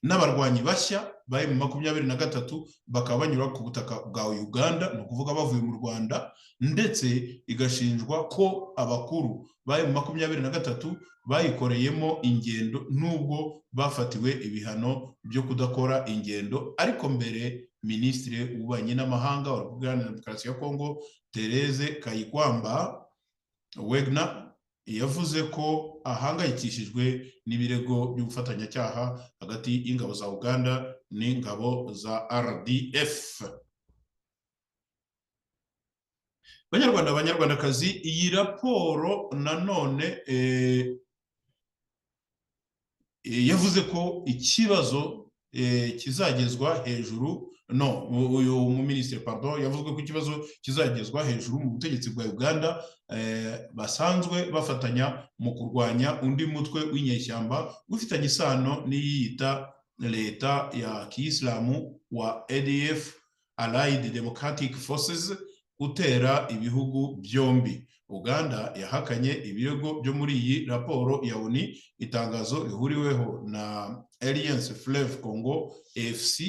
Speaker 4: n'abarwanyi bashya ba M23 bakaba banyura ku butaka bwa Uganda, ni ukuvuga bavuye mu Rwanda, ndetse igashinjwa ko abakuru ba M23 bayikoreyemo ingendo nubwo bafatiwe ibihano byo kudakora ingendo. Ariko mbere Minisitiri w'Ububanyi n'Amahanga wa Repubulika Iharanira Demokarasi ya Kongo Therese Kayikwamba Wagner yavuze ko ahangayikishijwe n'ibirego by'ubufatanyacyaha hagati y'ingabo za Uganda n'ingabo za RDF. Banyarwandakazi, iyi raporo nanone yavuze ko ikibazo kizagezwa hejuru uyu muminisitiri yavuze ko ikibazo kizagezwa hejuru mu butegetsi bwa Uganda basanzwe bafatanya mu kurwanya undi mutwe w'inyeshyamba ufitanye isano n'iyita leta ya Kiyisilamu wa ADF Allied Democratic Forces utera ibihugu byombi. Uganda yahakanye ibirego byo muri iyi raporo ya ONU. Itangazo rihuriweho na Alliance Fleuve Congo AFC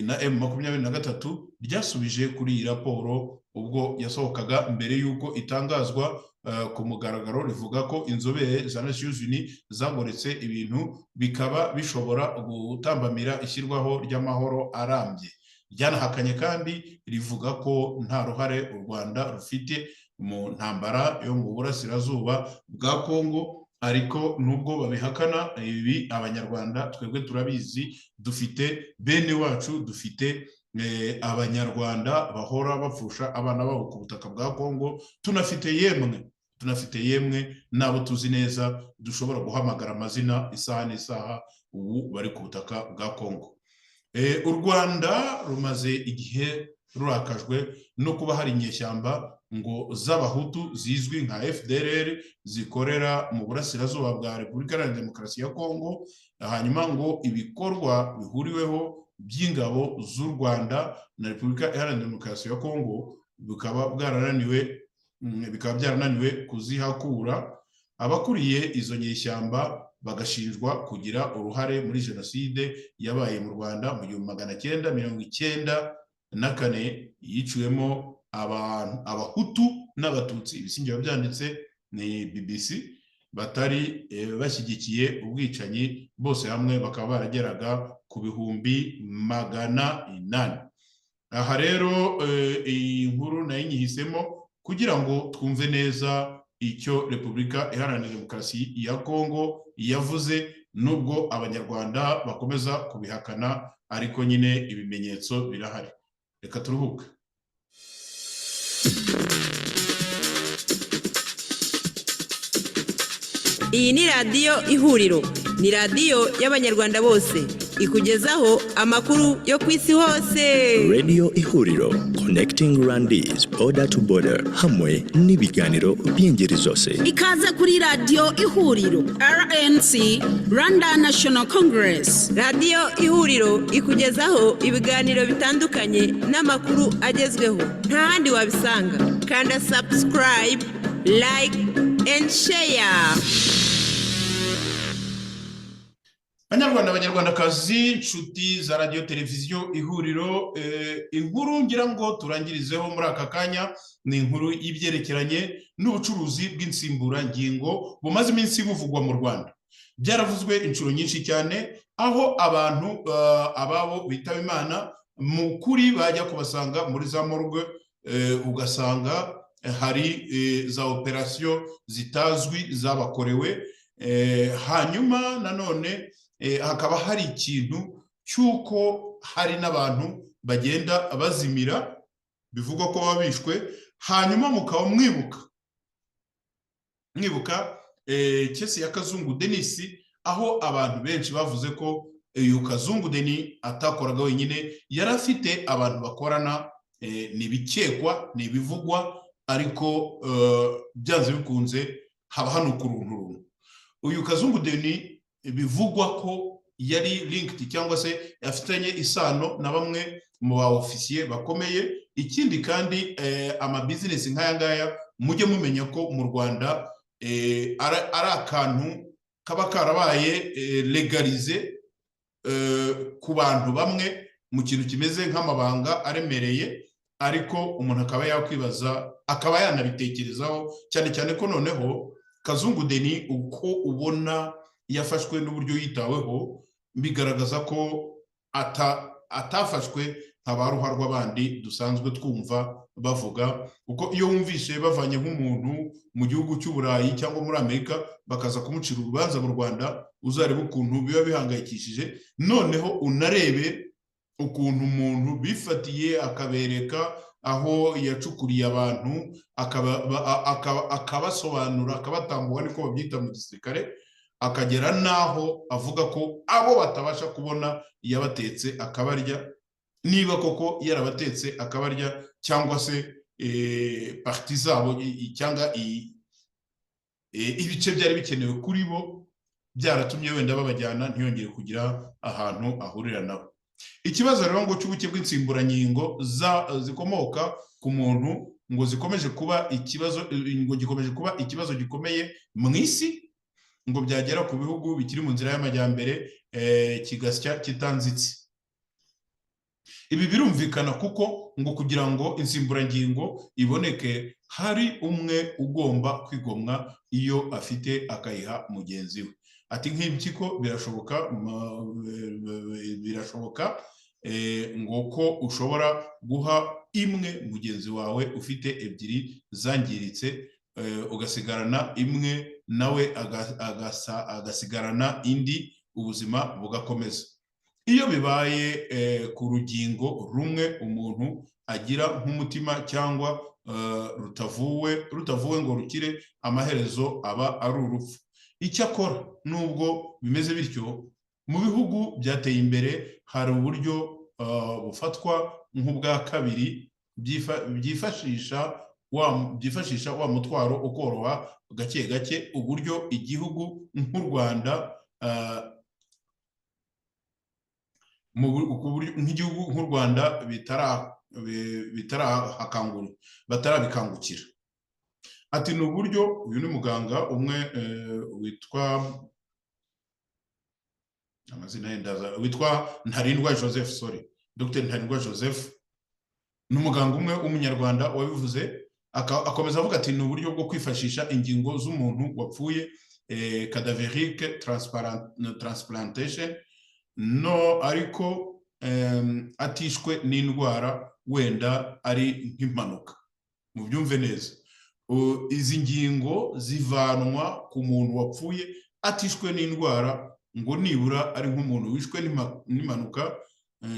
Speaker 4: na M23 ryasubije kuri iyi raporo ubwo yasohokaga mbere y'uko itangazwa ku mugaragaro. Rivuga ko inzobere za Nations Unies zagoretse ibintu bikaba bishobora gutambamira ishyirwaho ry'amahoro arambye. Ryanahakanye kandi rivuga ko nta ruhare u Rwanda rufite mu ntambara yo mu burasirazuba bwa Kongo, ariko nubwo babihakana ibi abanyarwanda twebwe turabizi, dufite bene wacu, dufite abanyarwanda bahora bapfusha abana babo ku butaka bwa Kongo, tunafite yemwe nabo tuzi neza dushobora guhamagara amazina isaha n'isaha ubu bari ku butaka bwa Kongo. U Rwanda rumaze igihe rurakajwe no kuba hari inyeshyamba ngo z'abahutu zizwi nka FDLR zikorera mu burasirazuba bwa Repubulika Iharanira Demokarasi ya Kongo, hanyuma ngo ibikorwa bihuriweho by'ingabo z'u Rwanda na Repubulika Iharanira Demokarasi ya Kongo bikaba byarananiwe kuzihakura. Abakuriye izo nyeshyamba bagashinjwa kugira uruhare muri jenoside yabaye mu Rwanda mu 1994 yiciwemo abahutu n'abatutsi. Ibisingizo byanditse ni BBC, batari bashyigikiye ubwicanyi, bose hamwe bakaba barageraga ku bihumbi 800. Aha rero iyi nkuru nayo nyihisemo kugira ngo twumve neza icyo Repubulika Iharanira Demokarasi ya Kongo yavuze, nubwo abanyarwanda bakomeza kubihakana, ariko nyine ibimenyetso birahari. Reka turuhuke.
Speaker 1: Iyi ni radiyo Ihuriro, ni radiyo y'abanyarwanda bose, ikugezaho amakuru yo ku isi hose.
Speaker 2: Radio Ihuriro, connecting Rwandese border to border, hamwe n'ibiganiro by'ingeri zose.
Speaker 3: Ikaze kuri radiyo Ihuriro, RNC, Rwanda National Congress.
Speaker 1: Radiyo Ihuriro ikugezaho ibiganiro bitandukanye n'amakuru agezweho, nta handi wabisanga. Kanda subscribe, like and share.
Speaker 4: Abanyarwandakazi, inshuti za radiyo televiziyo Ihuriro, inkuru ngira ngo turangirizeho muri aka kanya ni inkuru y'ibyerekeranye n'ubucuruzi bw'insimburangingo bumaze iminsi buvugwa mu Rwanda. Byaravuzwe inshuro nyinshi cyane, aho abantu ababo bitaba Imana mu kuri bajya kubasanga muri za morgue, ugasanga hari za operasiyo zitazwi zabakorewe. Hanyuma nanone hakaba hari ikintu cy'uko hari n'abantu bagenda bazimira, bivugwa ko babishwe, hanyuma mukaba mwibuka kesi ya Kazungu Denis, aho abantu benshi bavuze ko uyu Kazungu Denis atakoraga wenyine, yari afite abantu bakorana. Nibikekwa, nibivugwa, ariko byanze bikunze haba hano kurunturuntu. Uyu Kazungu Denis bivugwa ko yari linked cyangwa se afitanye isano na bamwe mu ba officier bakomeye. Ikindi kandi amabusiness nk'aya ngaya mujye mumenya ko mu Rwanda ari akantu kaba karabaye legalize ku bantu bamwe mu kintu kimeze nk'amabanga aremereye, ariko umuntu akaba yakwibaza, akaba yanabitekerezaho, cyane cyane ko noneho Kazungu Denis uko ubona yafashwe n'uburyo yitaweho, bigaragaza ko atafashwe nk'abaruha rw'abandi dusanzwe twumva bavuga. Uko iyo wumvishe bavanye nk'umuntu mu gihugu cy'Uburayi cyangwa muri Amerika bakaza kumucira urubanza mu Rwanda, uzarebe ukuntu biba bihangayikishije. Noneho unarebe ukuntu umuntu bifatiye akabereka aho yacukuriye abantu, akabasobanura, akabatambuka, niko babyita mu gisirikare, akagera n'aho avuga ko abo batabasha kubona yabatetse akabarya, niba koko yarabatetse akabarya, cyangwa se parti zabo cyangwa ibice byari bikenewe kuri bo byaratumye wenda babajyana ntiyongere kugira ahantu ahurira nabo. Ikibazo rero ngo cy'ubuke bw'insimburangingo zikomoka ku muntu ngo zikomeje kuba ikibazo gikomeye mu isi, ngo byagera ku bihugu bikiri mu nzira y'amajyambere kigasya kitanzitse. Ibi birumvikana kuko ngo kugira ngo insimburangingo iboneke hari umwe ugomba kwigomwa iyo afite akayiha mugenzi we. Ati nk'impyiko birashoboka ngo ko ushobora guha imwe mugenzi wawe ufite ebyiri zangiritse, ugasigarana imwe nawe agasigarana indi, ubuzima bugakomeza. Iyo bibaye ku rugingo rumwe umuntu agira nk'umutima cyangwa rutavuwe ngo rukire, amaherezo aba ari urupfu. Icyakora nubwo bimeze bityo, mu bihugu byateye imbere hari uburyo bufatwa nk'ubwa kabiri byifashisha wa mutwaro ukoroha gake gake, uburyo igihugu nk'u Rwanda nk'igihugu nk'u Rwanda batarabikangukira. Ati ni uburyo, uyu ni muganga umwe witwa Ntarindwa Joseph, Dr Ntarindwa Joseph, ni umuganga umwe w'umunyarwanda wabivuze, akomeza avuga ati ni uburyo bwo kwifashisha ingingo z'umuntu wapfuye, cadaveric transplantation, no ariko atishwe n'indwara, wenda ari nk'impanuka. Mubyumve neza, izi ngingo zivanwa ku muntu wapfuye atishwe n'indwara, ngo nibura ari nk'umuntu wishwe n'impanuka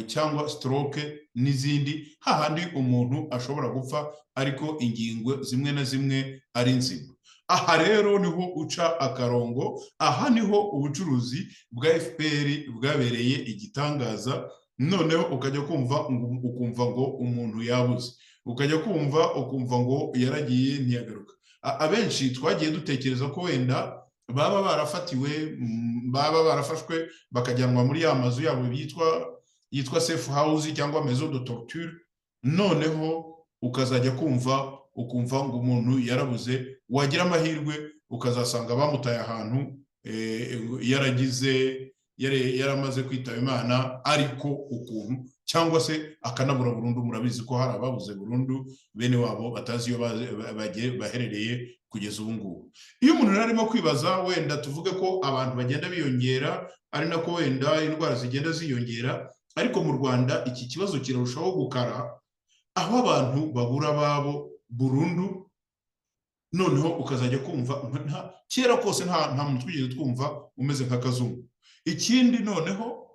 Speaker 4: cyangwa stroke n'izindi, hahandi umuntu ashobora gupfa ariko ingingo zimwe na zimwe ari nzima. Aha rero niho uca akarongo, aha niho ubucuruzi bwa FPR bwabereye igitangaza. Noneho ukajya ukumva ngo umuntu yabuze, ukajya ukumva ngo yaragiye ntiyagaruka. Abenshi twagiye dutekereza ko wenda baba barafashwe bakajyanwa muri ya mazu yabo yitwa safe house cyangwa maison de torture, noneho ukazajya ukumva ngo umuntu yarabuze, wagira amahirwe ukazasanga bamutaye ahantu yaramaze kwitaba Imana ariko ukuntu, cyangwa se akanabura burundu. Murabizi ko hari ababuze burundu bene wabo batazi iyo baherereye kugeza ubu ngubu. Iyo umuntu arimo kwibaza, wenda tuvuge ko abantu bagenda biyongera, ari nako wenda indwara zigenda ziyongera, ariko mu Rwanda iki kibazo kirarushaho gukara, aho abantu babura babo burundu. Noneho ukazajya kumva kera kose nta muntu twigeze twumva umeze nka Kazungu. Ikindi noneho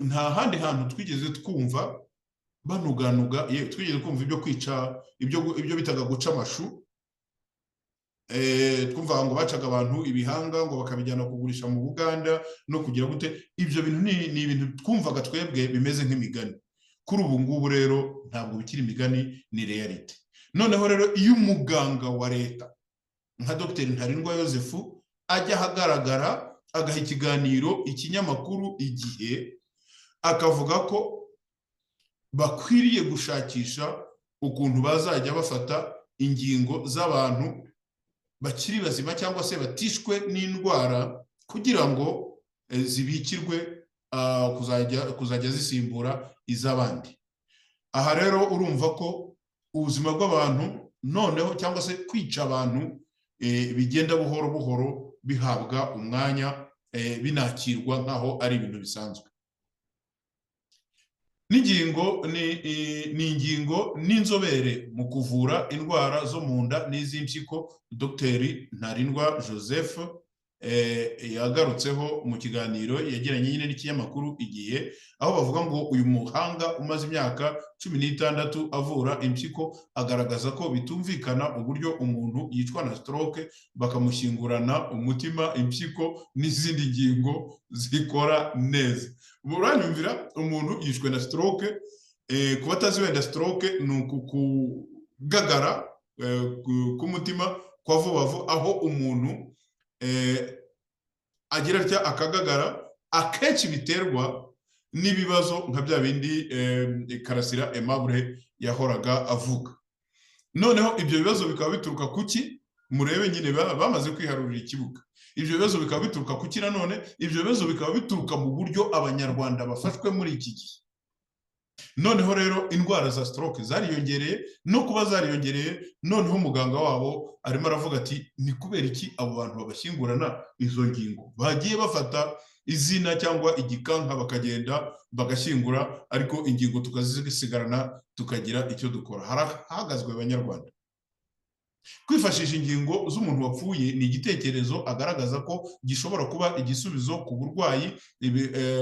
Speaker 4: nta handi hantu twigeze twumva banuganuga, twigeze kumva ibyo kwica, ibyo bitaga guca amashu, twumva ngo bacaga abantu ibihanga ngo bakabijyana kugurisha mu Buganda no kugira gute. Ibyo bintu ni ibintu twumvaga twebwe bimeze nk'imigani. Kuri ubu ngubu rero ntabwo bikiri imigani, ni reality. Noneho rero iyo umuganga wa leta nka Dr Ntarindwa Joseph ajya ahagaragara agaha ikiganiro ikinyamakuru Igihe, akavuga ko bakwiriye gushakisha ukuntu bazajya bafata ingingo z'abantu bakiri bazima cyangwa se batishwe n'indwara, kugira ngo zibikirwe kuzajya zisimbura iz'abandi. Aha rero urumva ko ubuzima bw'abantu noneho, cyangwa se kwica abantu, bigenda buhoro buhoro bihabwa umwanya, binakirwa nkaho ari ibintu bisanzwe. N'ingingo n'inzobere mu kuvura indwara zo mu nda n'iz'impyiko, Dr Ntarindwa Joseph yagarutseho mu kiganiro yagiranye nyine n'ikinyamakuru Igihe, aho bavuga ngo uyu muhanga umaze imyaka 16 avura impyiko agaragaza ko bitumvikana uburyo umuntu yicwa na stroke bakamushyingurana umutima, impyiko n'izindi ngingo zikora neza. Muranyumvira, umuntu yishwe na stroke, kuba atazi wenda stroke ni ukugagara k'umutima kwa vuba vuba, aho umuntu agira atya akagagara, akenshi biterwa n'ibibazo nka bya bindi Karasira Aimable yahoraga avuga. Noneho ibyo bibazo bikaba bituruka kuki? Murebe nyine bamaze kwiharurira ikibuga. Ibyo bibazo bikaba bituruka kuki? Nanone ibyo bibazo bikaba bituruka mu buryo abanyarwanda bafashwe muri iki gihe. Noneho rero indwara za stroke zariyongereye, no kuba zariyongereye, noneho muganga wabo arimo aravuga ati ni kubera iki abo bantu babashyingurana izo ngingo? Bagiye bafata izina cyangwa igikanka bakagenda bagashyingura, ariko ingingo tukazisigarana tukagira icyo dukora. Harahagazwe abanyarwanda. Kwifashisha ingingo z'umuntu wapfuye ni igitekerezo agaragaza ko gishobora kuba igisubizo ku burwayi,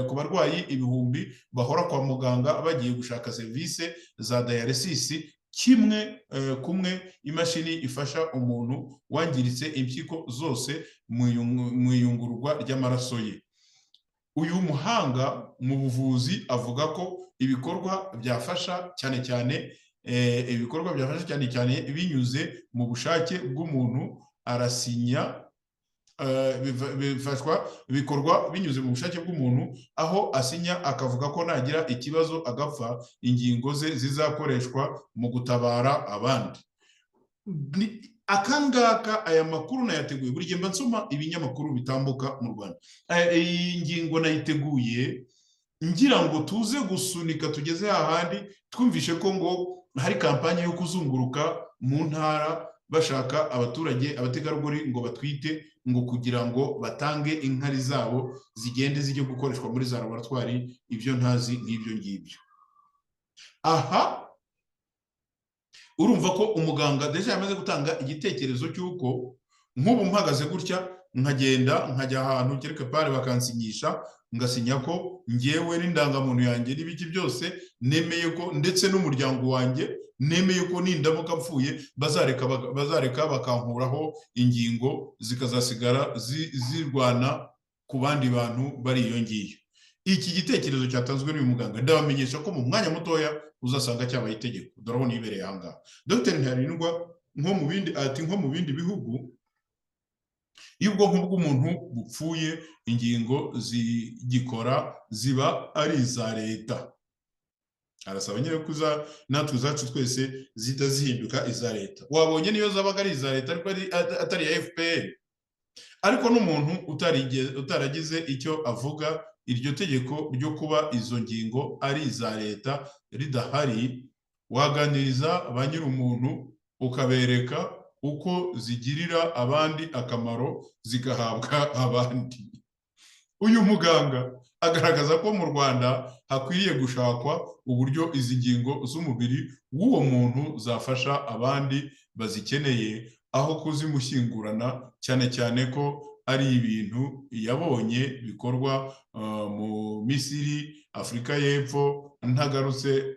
Speaker 4: ku barwayi ibihumbi bahora kwa muganga bagiye gushaka serivisi za dialysis. Kumwe imashini ifasha umuntu wangiritse impyiko zose mu iyungururwa ry'amaraso ye. Uyu muhanga mu buvuzi avuga ko ibikorwa byafasha cyane cyane binyuze mu bushake bw'umuntu, arasinya, bikorwa binyuze mu bushake bw'umuntu, aho asinya akavuga ko nagira ikibazo agapfa, ingingo ze zizakoreshwa mu gutabara abandi. Akangaka aya makuru nayateguye, buri gihe mba nsoma ibinyamakuru bitambuka mu Rwanda. Iyi ngingo nayiteguye ngira ngo tuze gusunika tugeze hahandi twumvishe ko ngo hari kampanye yo kuzunguruka mu ntara bashaka abaturage, abategarugori ngo batwite, ngo kugira ngo batange inkari zabo zigende zijye gukoreshwa muri za laboratwari. Ibyo ntazi n'ibyo ngibyo. Aha urumva ko umuganga deja yamaze gutanga igitekerezo cy'uko nk'ubu mpagaze gutya nkagenda nkajya ahantu kereka pare bakansinyisha, ngasinya ko ngewe n'indangamuntu yanjye n'ibiki byose nemeye ko, ndetse n'umuryango wanjye nemeye ko nindamuka mpfuye bazareka bakankuraho ingingo zikazasigara zirwana ku bandi bantu bari iyo ngiyo. Iki gitekerezo cyatanzwe n'uyu muganga, ndabamenyesha ko mu mwanya mutoya uzasanga cyabaye itegeko. Dorabona ibereye ahangaha. Dr. Ntarindwa nko mu bindi bihugu iyo ubwonko bw'umuntu bupfuye ingingo zigikora ziba ari iza leta. Arasaba nyine ko natwe zacu twese zita zihinduka iza leta. Wabonye niyo zabaga ari iza leta ariko atari ya FPR. Ariko n'umuntu utaragize icyo avuga, iryo tegeko ryo kuba izo ngingo ari iza leta ridahari, waganiriza ba nyir'umuntu ukabereka uko zigirira abandi akamaro zigahabwa abandi. Uyu muganga agaragaza ko mu Rwanda hakwiriye gushakwa uburyo izi ngingo z'umubiri w'uwo muntu zafasha abandi bazikeneye, aho kuzimushyingurana, cyane cyane ko ari ibintu yabonye bikorwa mu Misiri, Afurika y'Epfo, ntagarutse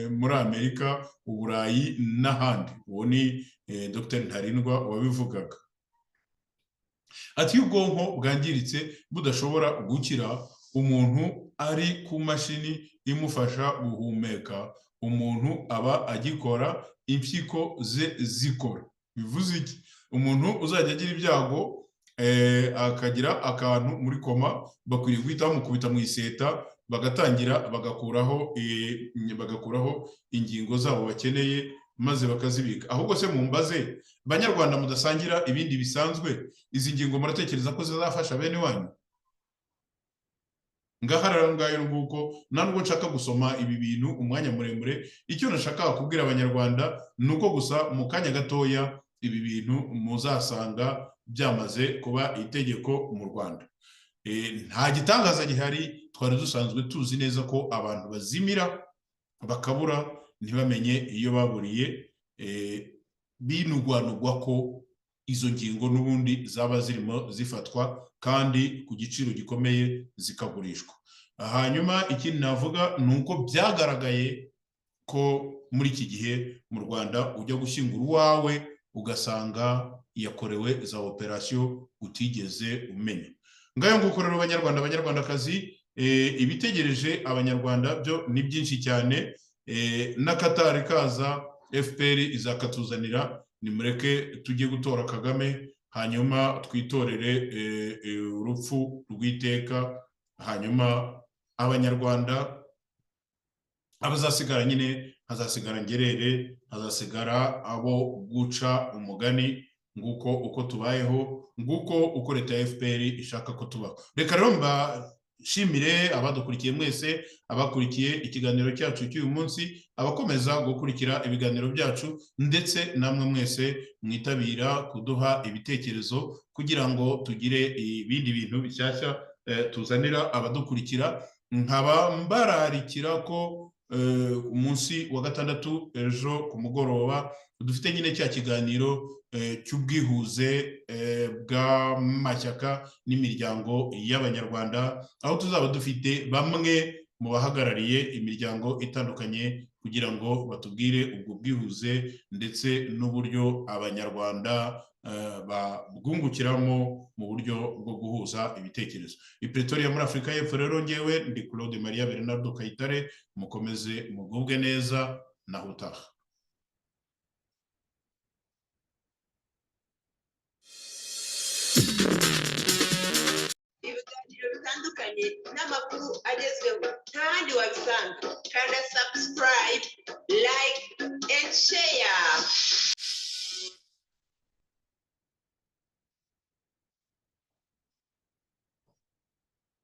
Speaker 4: muri Amerika, Uburayi n'ahandi. Uwo ni Dr. Ntarindwa wabivugaga. Ati iyo ubwonko bwangiritse budashobora gukira, umuntu ari ku mashini imufasha guhumeka, umuntu aba agikora, impyiko ze zikora. Bivuze iki? Umuntu uzajya agira ibyago akagira akantu muri koma, bakwiriye guhita bamukubita mu iseta, bagatangira bagakuraho ingingo zabo bakeneye, maze bakazibika. Ahubwo se mumbaze banyarwanda mudasangira ibindi bisanzwe, izi ngingo muratekereza ko zizafasha bene wanyu? Ngaharara ngayo nguko, nubwo nshaka gusoma ibi bintu umwanya muremure, icyo nashaka kubwira abanyarwanda nuko gusa mu kanya gatoya ibi bintu muzasanga byamaze kuba itegeko mu Rwanda. Nta gitangaza gihari, twari dusanzwe tuzi neza ko abantu bazimira bakabura ntibamenye iyo baburiye, binugwanugwa ko izo ngingo n'ubundi zaba zirimo zifatwa kandi ku giciro gikomeye zikagurishwa. Hanyuma ikindi navuga ni uko byagaragaye ko muri iki gihe mu Rwanda ujya gushyingura uwawe ugasanga yakorewe za operasiyo utigeze umenya. Ngayo nguko rero abanyarwandakazi, ibitegereje abanyarwanda byo ni byinshi cyane, n'akatari kaza FPR izakatuzanira. Nimureke tujye gutora Kagame, hanyuma twitorere urupfu rw'iteka, hanyuma abanyarwanda abazasigara nyine hazasigara ngerere, hazasigara abo guca umugani, nguko uko tubayeho, nguko uko leta ya FPR ishaka ko tubaho. Reka rero mbashimire abadukurikiye mwese, abakurikiye ikiganiro cyacu cy'uyu munsi, abakomeza gukurikira ibiganiro byacu, ndetse namwe mwese mwitabira kuduha ibitekerezo kugira ngo tugire ibindi bintu bishyashya tuzanira abadukurikira. Nkaba mbararikira ko umunsi wa gatandatu ejo ku mugoroba dufite nyine cya kiganiro cy'ubwihuze bw'amashyaka n'imiryango y'abanyarwanda, aho tuzaba dufite bamwe mu bahagarariye imiryango itandukanye kugira ngo batubwire ubwo bwihuze ndetse n'uburyo abanyarwanda babwungukiramo mu buryo bwo guhuza ibitekerezo. I Pretoria muri Afurika y'Epfo rero ngewe ndi Claude Maria Bernardo Kayitare, mukomeze mugubwe neza, naho utaha.
Speaker 1: Ibiganiro bitandukanye n'amakuru agezweho ntahandi wabisanga. Kanda subscribe, like